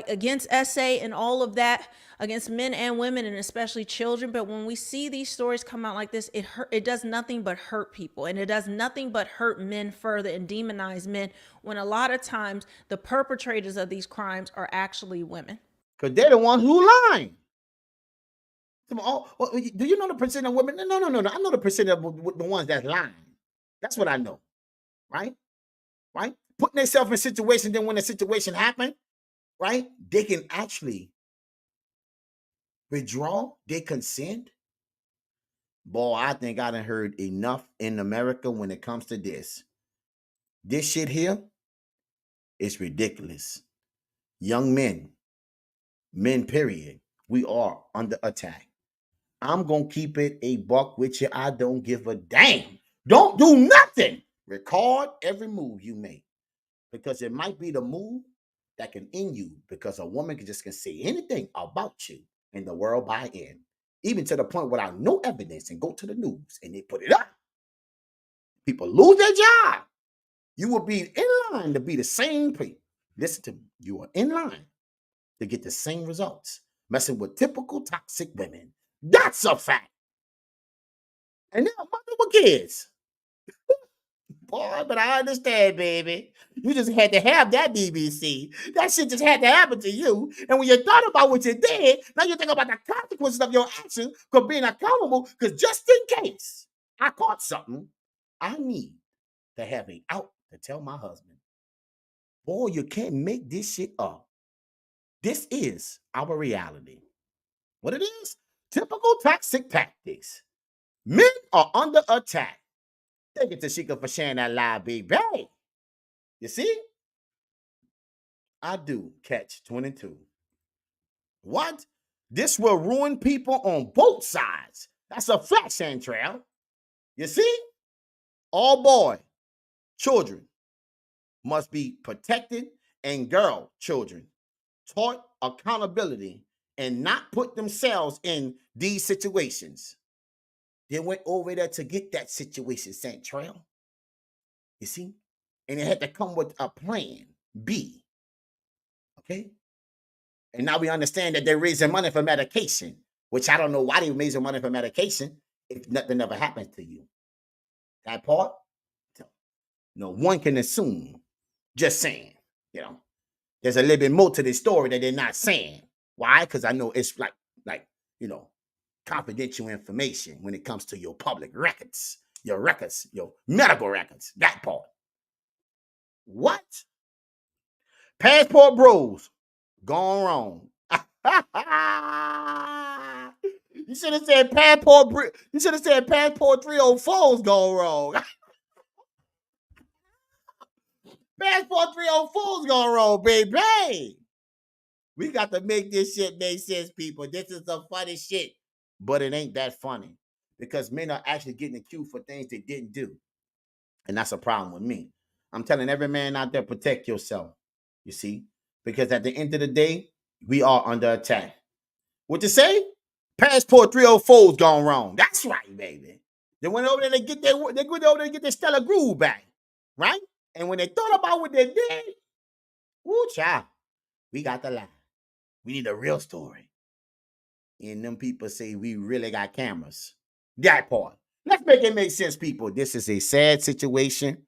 against SA and all of that, against men and women and especially children. But when we see these stories come out like this, it does nothing but hurt people, and it does nothing but hurt men further and demonize men, when a lot of times the perpetrators of these crimes are actually women.
Because they're the ones who lying. Do you know the percent of women? No. I know the percent of the ones that's lying. That's what I know, right? right? Putting themselves in situations, then when the situation happens, right, they can actually withdraw, they consent. Boy, I think I done heard enough in America when it comes to this. This shit here is ridiculous. Young men, period, we are under attack. I'm going to keep it a buck with you. I don't give a damn. Don't do nothing. Record every move you make, because it might be the move that can end you, because a woman can say anything about you and the world buy in, even to the point without no evidence, and go to the news and they put it up. People lose their job. You will be in line to be the same people. Listen to me. You are in line to get the same results. Messing with typical toxic women. That's a fact. And they're mother with kids. Boy, but I understand, baby. You just had to have that, BBC. That shit just had to happen to you. And when you thought about what you did, now you think about the consequences of your actions for being accountable, because just in case I caught something, I need to have an out to tell my husband. Boy, you can't make this shit up. This is our reality. What it is? Typical toxic tactics. Men are under attack. Thank you, Tashika, for sharing that live, baby. You see? I do catch 22. What? This will ruin people on both sides. That's a fact, Chantrell. You see? All boy children must be protected, and girl children taught accountability and not put themselves in these situations. They went over there to get that situation, Chantrell. You see? And it had to come with a plan B. Okay? And now we understand that they're raising money for medication, which I don't know why they're raising money for medication if nothing ever happens to you. That part, one can assume. Just saying, there's a little bit more to this story that they're not saying. Why? Because I know it's like confidential information when it comes to your public records, your medical records, that part. What? Passport bros gone wrong. You should have said passport 304's gone wrong. Passport 304's gone wrong, baby. We got to make this shit make sense, people. This is some funny shit. But it ain't that funny, because men are actually getting accused for things they didn't do. And that's a problem with me. I'm telling every man out there, protect yourself. You see? Because at the end of the day, we are under attack. What you say? Passport 304's gone wrong. That's right, baby. They went over there to get their Stellar Groove back. Right? And when they thought about what they did, woo, child, we got the lie. We need a real story. And them people say we really got cameras. That part. Let's make it make sense, people. This is a sad situation.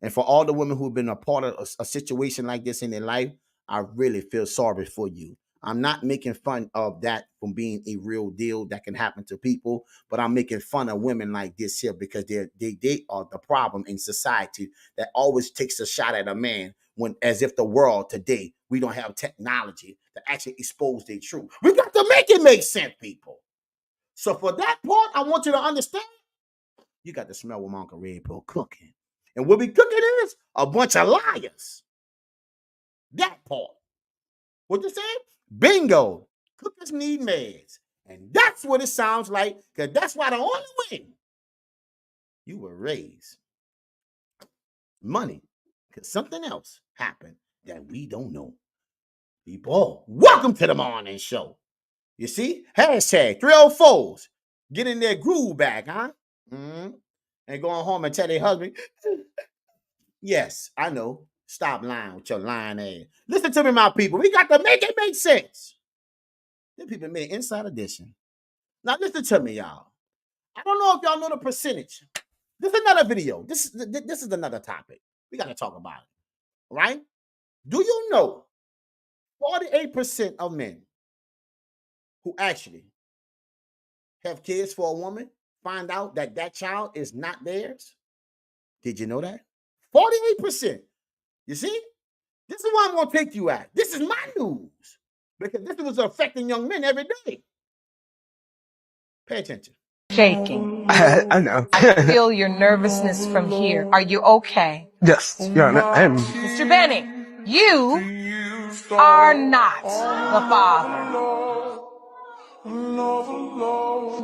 And for all the women who've been a part of a situation like this in their life, I really feel sorry for you. I'm not making fun of that from being a real deal that can happen to people, but I'm making fun of women like this here, because they are the problem in society that always takes a shot at a man, when as if the world today, we don't have technology to actually expose their truth. We got to make it make sense, people. So for that part, I want you to understand, you got to smell what Uncle Red Pill cooking. And what we cooking is a bunch of liars. That part. What you say? Bingo. Cookers need meds. And that's what it sounds like, because that's why the only way you were raised. Money. Because something else happened that we don't know. People, welcome to the morning show. You see? Hashtag 304s. Getting their groove back, huh? And going home and tell their husband, yes, I know. Stop lying with your lying ass. Listen to me, my people. We got to make it make sense. Them people made Inside Edition. Now listen to me, y'all. I don't know if y'all know the percentage. This is another video. This is another topic. We got to talk about it. Right? Do you know 48% of men who actually have kids for a woman find out that child is not theirs? Did you know that? 48%. You see? This is why I'm going to take you at. This is my news. Because this was affecting young men every day. Pay attention.
Shaking.
I know.
I feel your nervousness from here. Are you okay?
Yes. Yeah, I am.
Mr. Benny, you are not the father.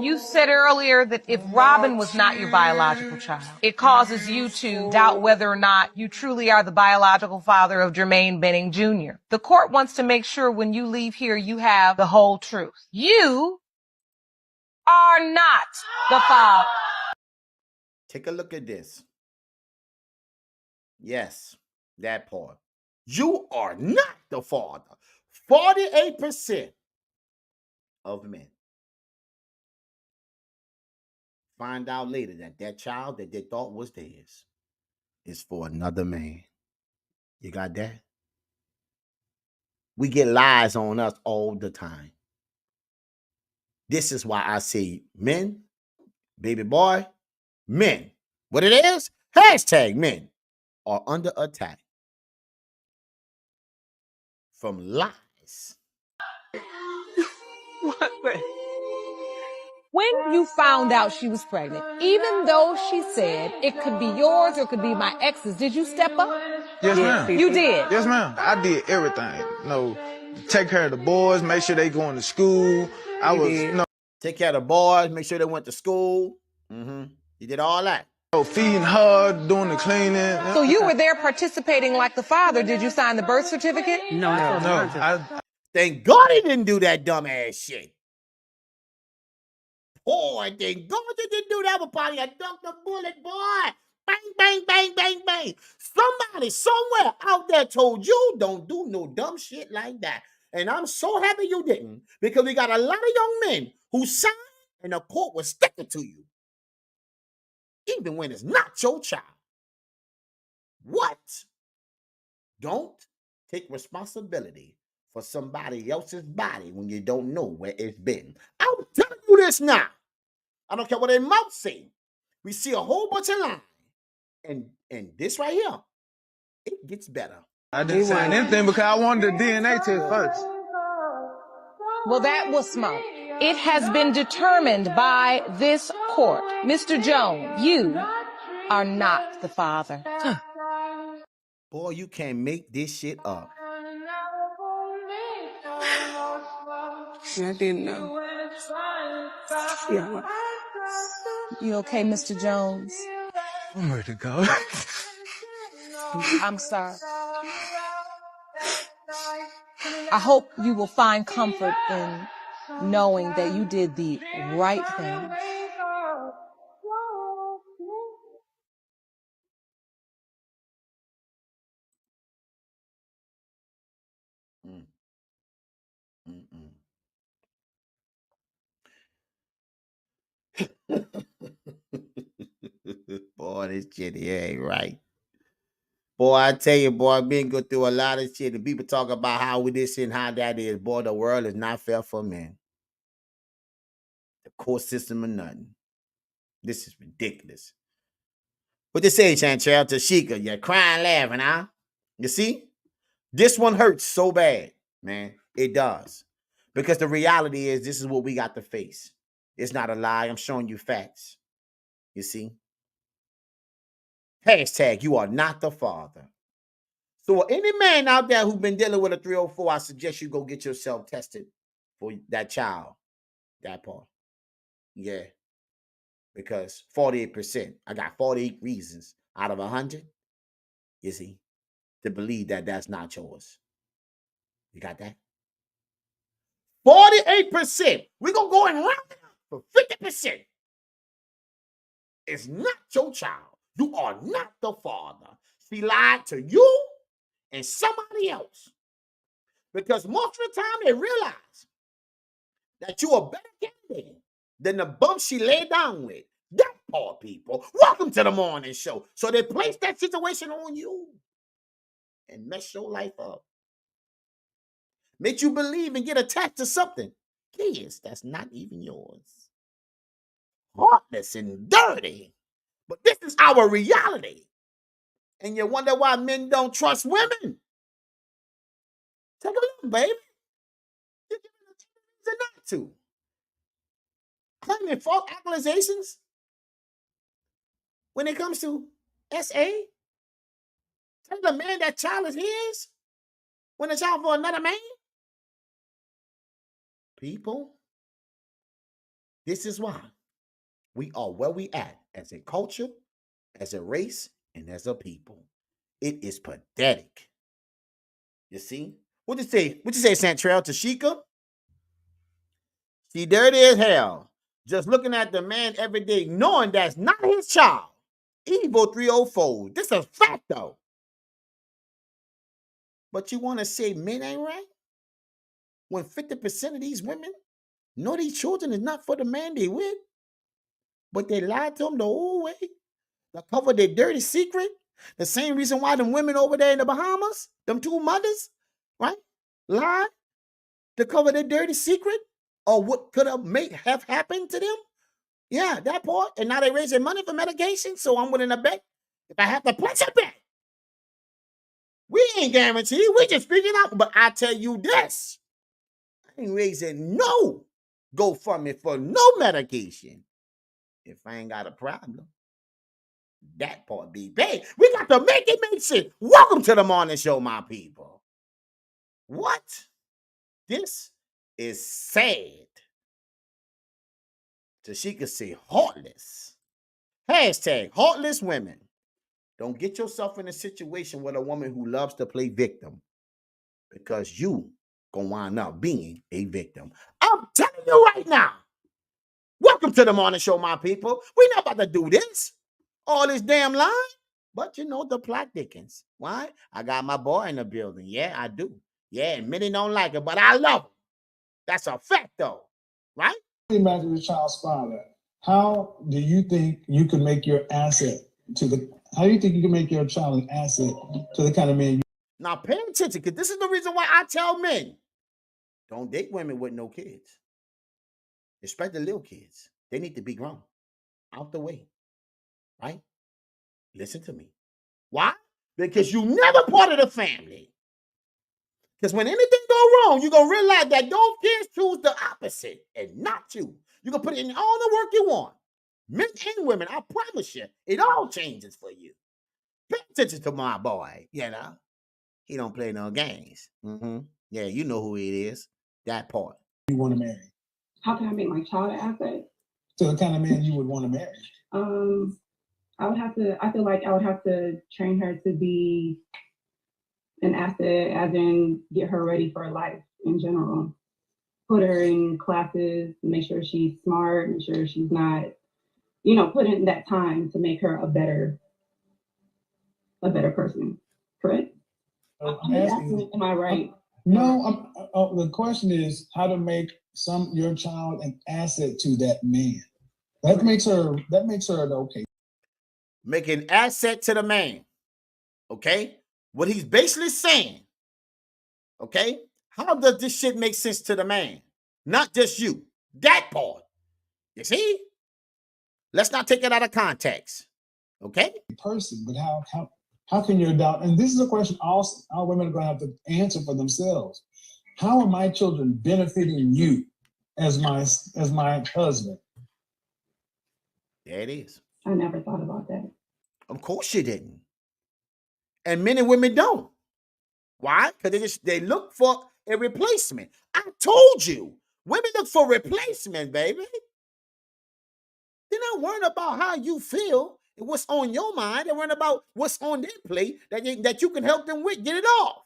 You said earlier that if Robin was not your biological child, it causes you to doubt whether or not you truly are the biological father of Jermaine Benning Jr. The court wants to make sure when you leave here, you have the whole truth. You are not the father.
Take a look at this. Yes, that part. You are not the father. 48% of men find out later that that child that they thought was theirs is for another man. You got that? We get lies on us all the time. This is why I say men, baby boy, men. What it is? Hashtag men are under attack from lies.
When you found out she was pregnant, even though she said it could be yours or it could be my ex's, did you step up?
Yes, ma'am.
You did?
Yes, ma'am. I did everything. You know, take care of the boys, make sure they going to school.
Take care of the boys, make sure they went to school. You did all that.
Feeding her, doing the cleaning.
So you were there participating like the father. Did you sign the birth certificate?
No.
Thank God he didn't do that dumbass shit. Boy, thank God you didn't do that, but you ducked the bullet, boy. Bang, bang, bang, bang, bang. Somebody somewhere out there told you don't do no dumb shit like that. And I'm so happy you didn't, because we got a lot of young men who signed and the court was sticking to you, even when it's not your child. What? Don't take responsibility for somebody else's body when you don't know where it's been. I'm telling you this now. I don't care what their mouth say. We see a whole bunch of lying. And this right here, it gets better.
I didn't sign anything because I wanted the DNA test first.
Well, that was smart. It has been determined by this court. Mr. Jones, you are not the father.
Boy, you can't make this shit up.
I didn't know. Yeah.
You okay, Mr. Jones?
I'm ready to go.
I'm sorry. I hope you will find comfort in knowing that you did the right thing.
Boy, this shit here ain't right. Boy, I tell you, boy, I've been going through a lot of shit, and people talk about how we this and how that is. Boy, the world is not fair for men. The court system or nothing. This is ridiculous. What they say, Chantel, Tashika, you're crying, laughing, huh? You see? This one hurts so bad, man. It does. Because the reality is, this is what we got to face. It's not a lie. I'm showing you facts. You see? Hashtag, you are not the father. So any man out there who's been dealing with a 304, I suggest you go get yourself tested for that child. That part. Yeah. Because 48%, I got 48 reasons out of 100, you see, to believe that that's not yours. You got that? 48%. We're going to go and round it up for 50%. It's not your child. You are not the father. She lied to you and somebody else. Because most of the time they realize that you are better candidate than the bum she laid down with. That part, people. Welcome to the morning show. So they place that situation on you and mess your life up. Make you believe and get attached to something. Kids, that's not even yours. Heartless and dirty. But this is our reality. And you wonder why men don't trust women. Take a look, baby. You're giving a reason not to. Claiming false accusations when it comes to SA. Tell the man that child is his when it's out for another man. People, this is why we are where we at as a culture, as a race, and as a people. It is pathetic. You see? What you say? What you say, Santrell? Tashika? She dirty as hell. Just looking at the man every day, knowing that's not his child. Evo 304. This is a fact, though. But you want to say men ain't right? When 50% of these women know these children is not for the man they with, but they lied to them the whole way. They covered their dirty secret. The same reason why them women over there in the Bahamas, them two mothers, right, lied to cover their dirty secret or what could have happened to them. Yeah, that part. And now they raising money for medication, so I'm willing to bet if I have to place a bet. We ain't guaranteed. We just figuring out. But I tell you this, I ain't raising no GoFundMe for no medication if I ain't got a problem. That part be paid. We got to make it make sense. Welcome to the morning show, my people. What? This is sad. Tashika say heartless. Hashtag heartless women. Don't get yourself in a situation with a woman who loves to play victim, because you gonna wind up being a victim. I'm telling you right now. Welcome to the morning show, my people. We not about to do this. All this damn line. But you know the plot thickens. Why? I got my boy in the building. Yeah, I do. Yeah, many don't like it, but I love him. That's a fact, though. Right?
Imagine the child's father. How do you think you can make your asset to the? How do you think you can make your child an asset to the kind of man you?
Now pay attention, because this is the reason why I tell men, don't date women with no kids. Especially little kids. They need to be grown. Out the way. Right? Listen to me. Why? Because you never part of the family. Because when anything go wrong, you're going to realize that those kids choose the opposite and not you. You're going to put in all the work you want. Men and women, I promise you, it all changes for you. Pay attention to my boy, you know. He don't play no games. Yeah, you know who it is. That part.
You want to marry?
How can I make my child an asset?
To the kind of man you would want to marry?
I feel like I would have to train her to be an asset, as in get her ready for life in general. Put her in classes, make sure she's smart, make sure she's not, put in that time to make her a better person. Correct? Am I right?
No, the question is how to make your child an asset to that man. That makes her okay.
Make an asset to the man. Okay? What he's basically saying, okay? How does this shit make sense to the man? Not just you. That part. You see? Let's not take it out of context. Okay?
Person, but how can you adopt? And this is a question all women are going to have to answer for themselves. How are my children benefiting you as my husband?
There it is.
I never thought about that.
Of course you didn't. And men and women don't. Why? Because they look for a replacement. I told you. Women look for replacement, baby. They're not worrying about how you feel and what's on your mind. They're worrying about what's on their plate that you can help them with. Get it off.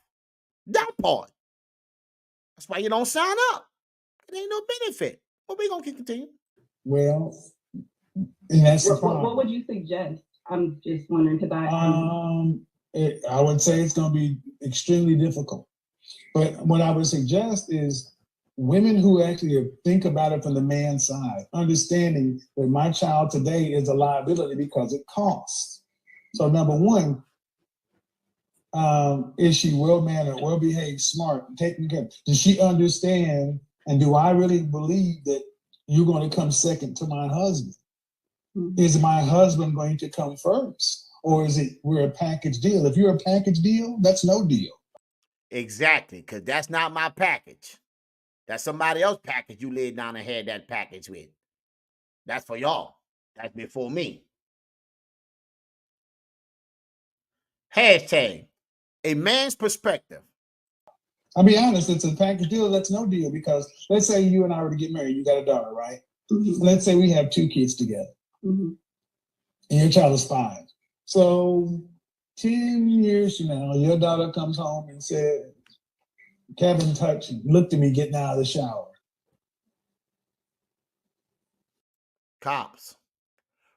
That part. That's why you don't sign up. It ain't no benefit. But we're going to continue.
Well, and that's the problem.
What would you suggest? I'm just wondering because
I would say it's going to be extremely difficult. But what I would suggest is women who actually think about it from the man's side, understanding that my child today is a liability because it costs. So number one, is she well-mannered, well-behaved, smart, taken care of? Does she understand, and do I really believe that you're going to come second to my husband? Is my husband going to come first? or is it we're a package deal? If you're a package deal, that's no deal.
Exactly, because that's not my package. That's somebody else's package you laid down and had that package with. That's for y'all. That's before me. Hashtag a man's perspective.
I'll be honest, it's a package deal, that's no deal, because let's say you and I were to get married, you got a daughter, right? Mm-hmm. Let's say we have 2 kids together. Mm-hmm. And your child is 5. So 10 years from now, your daughter comes home and said, Kevin touched me, looked at me getting out of the shower.
Cops.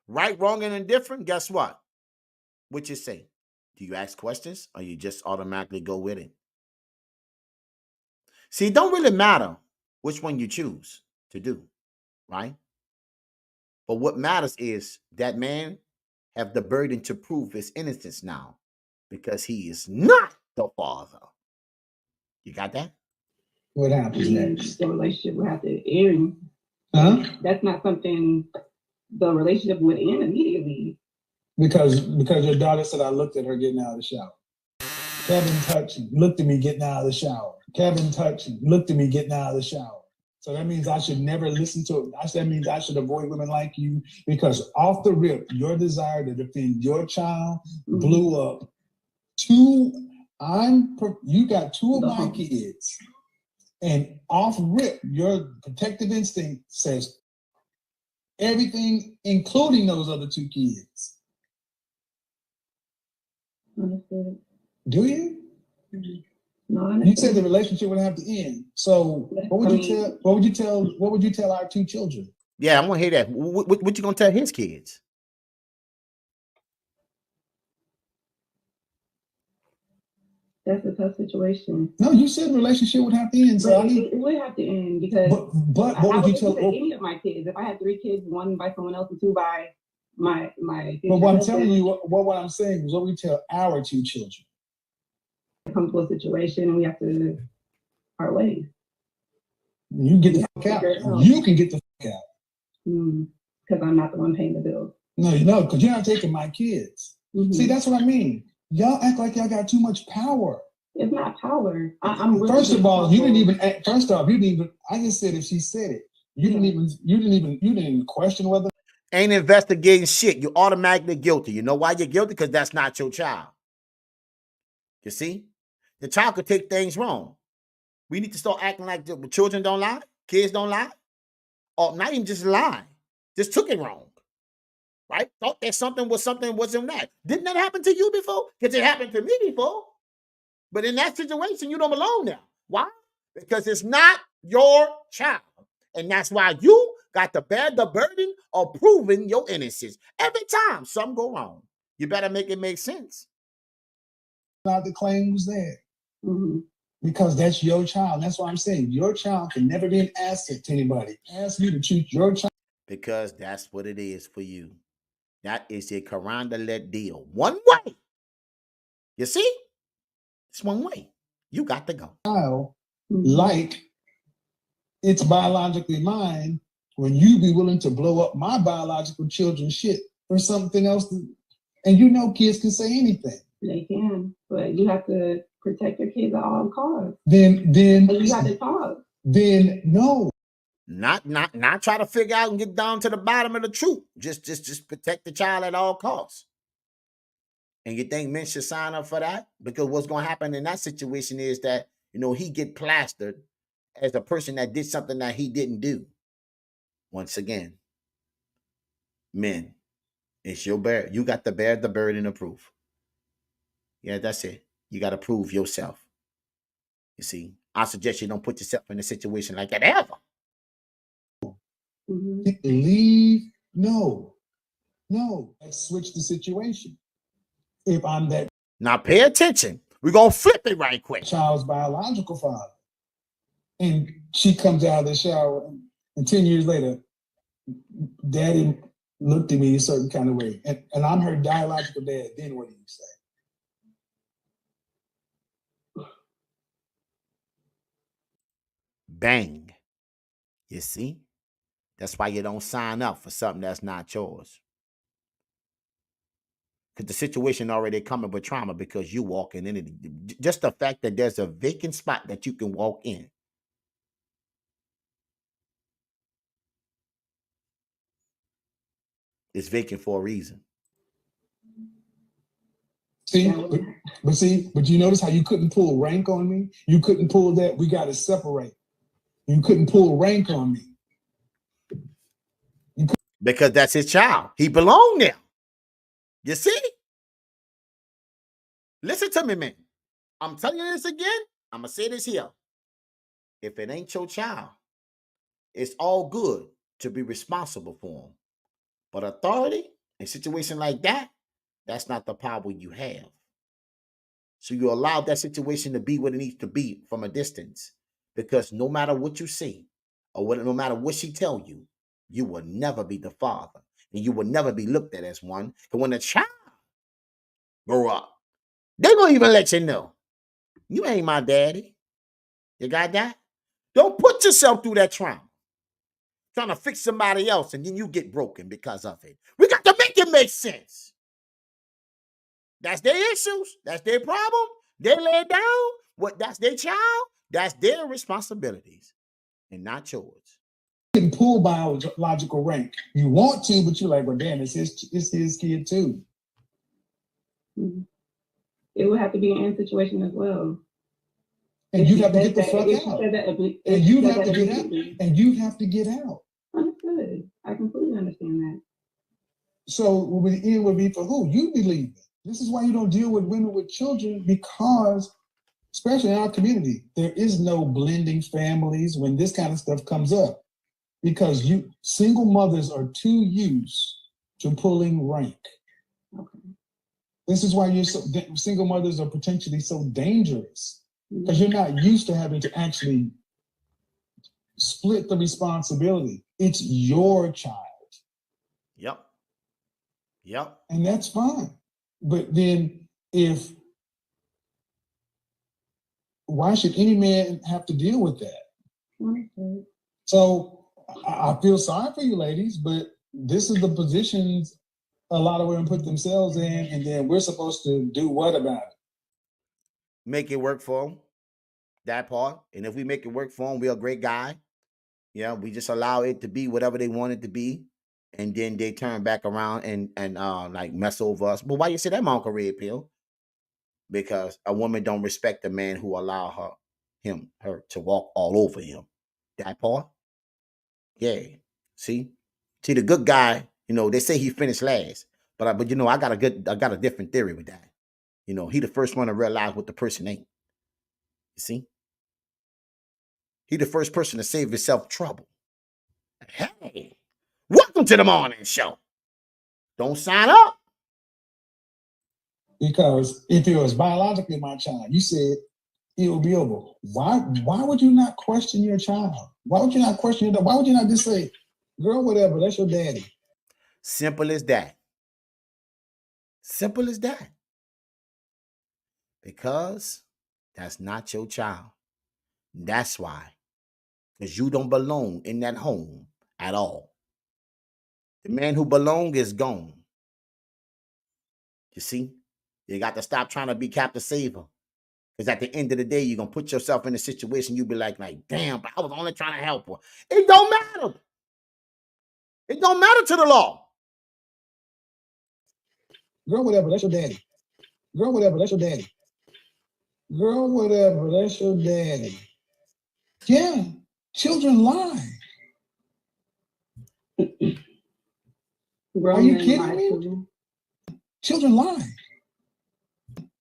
Right, wrong, and indifferent, guess what? What you say? Do you ask questions or you just automatically go with it? See, it don't really matter which one you choose to do, right? But what matters is that man have the burden to prove his innocence now because he is not the father. You got that?
What happens next?
The relationship would have to end.
Huh?
That's not something the relationship would end immediately.
Because your daughter said I looked at her getting out of the shower. Kevin touched me, looked at me getting out of the shower. Kevin touched me, looked at me getting out of the shower. So that means I should never listen to it. That means I should avoid women like you, because off the rip, your desire to defend your child blew up. You got 2 of my kids, and off rip, your protective instinct says everything, including those other 2 kids.
Understood.
Do you?
Mm-hmm. No,
you said the relationship would have to end. So what would you tell our 2 children?
Yeah, I want to hear that. What you gonna tell his kids?
That's a tough situation.
No, you said the relationship would have to end. So
it would have to end, because
but what would you tell
any of my kids? If I had 3 kids, 1 by someone else and 2 by my
But what I'm telling you, what I'm saying is what we tell our 2 children.
Come to a situation and we have to part ways.
You get the fuck out. You can get the fuck out.
Because I'm not the one paying the bills.
No, because you're not taking my kids. Mm-hmm. See, that's what I mean. Y'all act like y'all got too much power.
It's not power. I'm really
First of all, you didn't even. First off, you didn't even. I just said if she said it, you didn't even question whether.
Ain't investigating shit. You're automatically guilty. You know why you're guilty? Because that's not your child. You see? The child could take things wrong. We need to start acting like the children don't lie, kids don't lie, or not even just lie, just took it wrong, right? Thought that something wasn't that. Didn't that happen to you before? Because it happened to me before. But in that situation, you don't belong now. Why? Because it's not your child. And that's why you got to bear the burden of proving your innocence. Every time something go wrong, you better make it make sense.
Not the claim was there. Mm-hmm. Because that's your child. That's why I'm saying your child can never be an asset to anybody. Ask you to treat your child.
Because that's what it is for you. That is a Karanda-led deal. One way. You see? It's one way. You got to go.
Child, like it's biologically mine, when you be willing to blow up my biological children's shit for something else. And you know kids can say anything.
They can, but you have to protect your kids at all costs.
Then
you got to talk.
Then no.
Not try to figure out and get down to the bottom of the truth. Just protect the child at all costs. And you think men should sign up for that? Because what's going to happen in that situation is that, he get plastered as a person that did something that he didn't do. Once again, men, it's your bear. You got to bear the burden of proof. Yeah, that's it. You got to prove yourself. You see, I suggest you don't put yourself in a situation like that ever.
Mm-hmm. Leave? No. Let's switch the situation. If I'm that.
Now pay attention. We're going to flip it right quick.
Child's biological father. And she comes out of the shower and 10 years later, Daddy looked at me a certain kind of way. And I'm her biological dad. Then what do you say?
Bang. You see? That's why you don't sign up for something that's not yours. because the situation already coming with trauma because you walking in it. Just the fact that there's a vacant spot that you can walk in. It's vacant for a reason.
See, but you notice how you couldn't pull rank on me? You couldn't pull that. We got to separate. You couldn't pull rank on me.
Because that's his child. He belonged there. You see? Listen to me, man. I'm telling you this again. I'm going to say this here. If it ain't your child, it's all good to be responsible for them. But authority in a situation like that, that's not the power you have. So you allow that situation to be what it needs to be from a distance. Because no matter what you see, or no matter what she tell you, you will never be the father. And you will never be looked at as one. And when a child grow up, they're going to even let you know, you ain't my daddy. You got that? Don't put yourself through that trauma. Trying to fix somebody else and then you get broken because of it. We got to make it make sense. That's their issues. That's their problem. They lay it down. That's their child. That's their responsibilities and not yours.
You can pull biological rank. You want to, but you're like, well, damn, it's his kid too.
It would have to be an end situation as well.
And you have to get the fuck out. And you have to get out. And you have to get out.
Understood. I completely understand that.
So the end would be for who? You believe it. This is why you don't deal with women with children, because, especially in our community, there is no blending families when this kind of stuff comes up. Because single mothers are too used to pulling rank.
Okay.
This is why single mothers are potentially so dangerous, because you're not used to having to actually split the responsibility. It's your child.
Yep.
And that's fine. But then why should any man have to deal with that?
Okay.
So I feel sorry for you ladies, but this is the positions a lot of women put themselves in, and then we're supposed to do what about it?
Make it work for them. That part. And if we make it work for them, we're a great guy. Yeah, we just allow it to be whatever they want it to be. And then they turn back around and like mess over us. But why you say that, my Uncle Red Pill? Because a woman don't respect the man who allow her to walk all over him. That part? Yeah. See, the good guy, they say he finished last. But I got a different theory with that. He the first one to realize what the person ain't. You see? He the first person to save himself trouble. Hey, welcome to the morning show. Don't sign up.
Because if it was biologically my child, you said it will be over. Why would you not question your child? Why would you not question your dad? Why would you not just say, girl, whatever, that's your daddy?
Simple as that. Simple as that. Because that's not your child. That's why. Because you don't belong in that home at all. The man who belongs is gone. You see? You got to stop trying to be Captain Saver. Because at the end of the day, you're going to put yourself in a situation, you'll be like, damn, but I was only trying to help her. It don't matter. It don't matter to the law.
Girl, whatever, that's your daddy. Girl, whatever, that's your daddy. Girl, whatever, that's your daddy. Yeah, children lie. Are you kidding me? Children lie.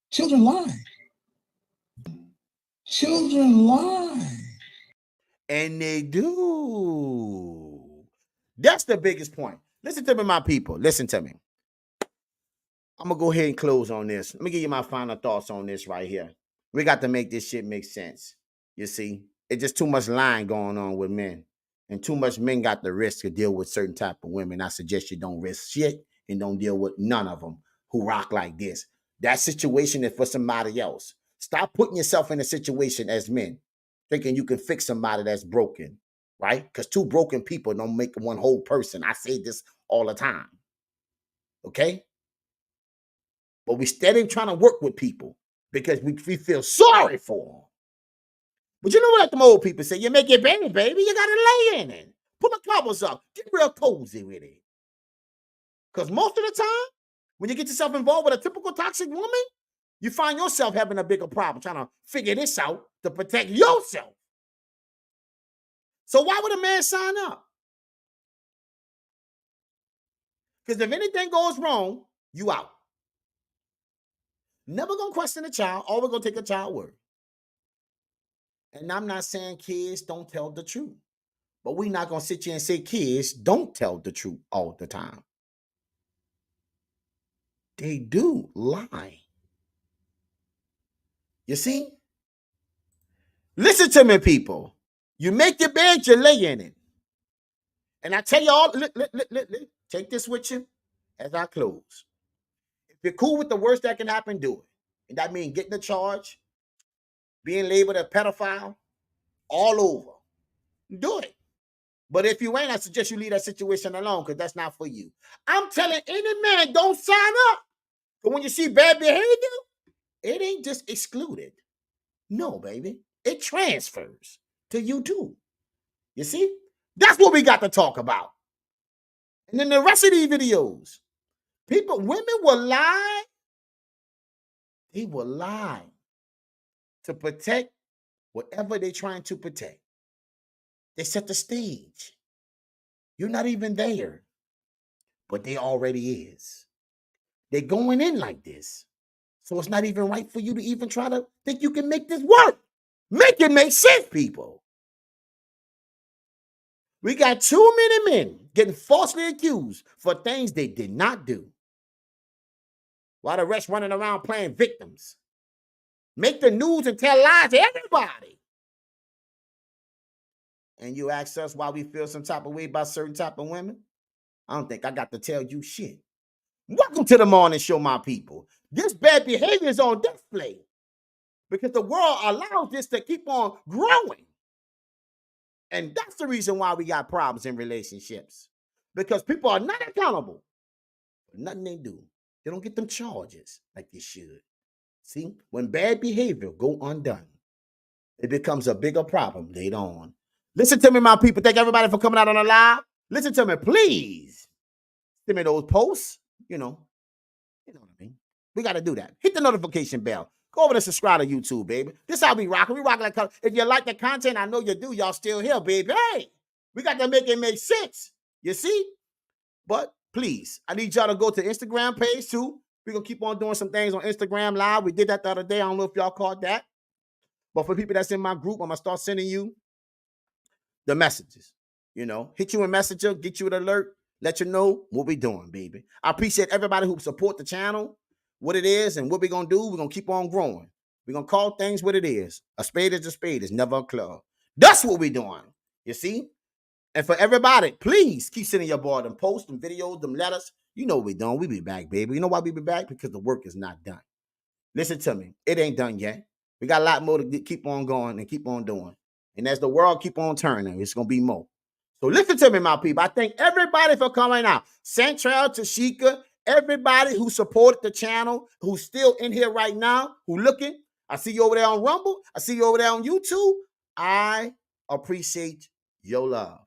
Children lie. Children lie.
And they do. That's the biggest point. Listen to me, my people. Listen to me. I'm going to go ahead and close on this. Let me give you my final thoughts on this right here. We got to make this shit make sense. You see? It's just too much lying going on with men. And too much men got the risk to deal with certain type of women. I suggest you don't risk shit and don't deal with none of them who rock like this. That situation is for somebody else. Stop putting yourself in a situation as men, thinking you can fix somebody that's broken, right? Because two broken people don't make one whole person. I say this all the time. Okay? But we steady trying to work with people because we feel sorry for them. But you know what them old people say? You make your baby, baby, you got to lay in it. Put the covers up. Get real cozy with it. Because most of the time, when you get yourself involved with a typical toxic woman, you find yourself having a bigger problem trying to figure this out to protect yourself. So why would a man sign up? Because if anything goes wrong, you out. Never gonna question a child, always gonna take a child word. And I'm not saying kids don't tell the truth, but we're not gonna sit here and say kids don't tell the truth all the time. They do lie. You see? Listen to me, people. You make your bed, you lay in it. And I tell you all, take this with you as I close. If you're cool with the worst that can happen, do it. And that means getting a charge, being labeled a pedophile, all over. Do it. But if you ain't, I suggest you leave that situation alone because that's not for you. I'm telling any man, don't sign up. But when you see bad behavior, it ain't just excluded. No, baby. It transfers to you too. You see? That's what we got to talk about. And then the rest of these videos, women will lie. They will lie to protect whatever they're trying to protect. They set the stage. You're not even there, but they already is. They're going in like this. So it's not even right for you to even try to think you can make this work. Make it make sense, people. We got too many men getting falsely accused for things they did not do, while the rest running around playing victims. Make the news and tell lies to everybody. And you ask us why we feel some type of way about certain type of women? I don't think I got to tell you shit. Welcome to the morning show, my people. This bad behavior is on display because the world allows this to keep on growing. And that's the reason why we got problems in relationships. Because people are not accountable for nothing they do. They don't get them charges like they should. See, when bad behavior go undone, it becomes a bigger problem later on. Listen to me, my people. Thank everybody for coming out on the live. Listen to me, please. Send me those posts. You know what I mean. We got to do that. Hit the notification bell. Go over to subscribe to YouTube, baby. This how we rocking. We rocking like, if you like the content, I know you do. Y'all still here, baby. Hey, we got to make it make sense. You see? But please, I need y'all to go to Instagram page too. We're going to keep on doing some things on Instagram Live. We did that the other day. I don't know if y'all caught that. But for people that's in my group, I'm going to start sending you the messages. You know, hit you a messenger, get you an alert, let you know what we're doing, baby. I appreciate everybody who support the channel, what it is, and what we're going to do. We're going to keep on growing. We're going to call things what it is. A spade is a spade. It's never a club. That's what we're doing. You see? And for everybody, please keep sending your boy them posts, them videos, them letters. You know what we're doing. We be back, baby. You know why we be back? Because the work is not done. Listen to me. It ain't done yet. We got a lot more to keep on going and keep on doing. And as the world keep on turning, it's going to be more. So listen to me, my people. I thank everybody for coming out. Central, Tashika, everybody who supported the channel, who's still in here right now, who looking. I see you over there on Rumble. I see you over there on YouTube. I appreciate your love.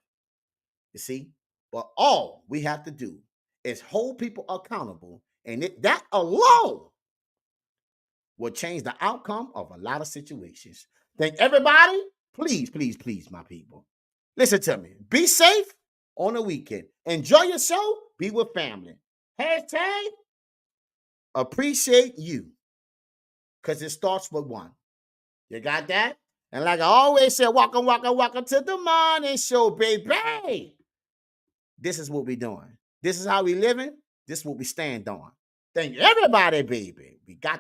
You see? But all we have to do is hold people accountable. And that alone will change the outcome of a lot of situations. Thank everybody. Please, please, please, my people. Listen to me. Be safe on the weekend. Enjoy yourself. Be with family. Hashtag appreciate you. Because it starts with one. You got that? And like I always say, welcome, welcome, welcome to the morning show, baby. This is what we're doing. This is how we living. This is what we stand on. Thank you, everybody, baby. We got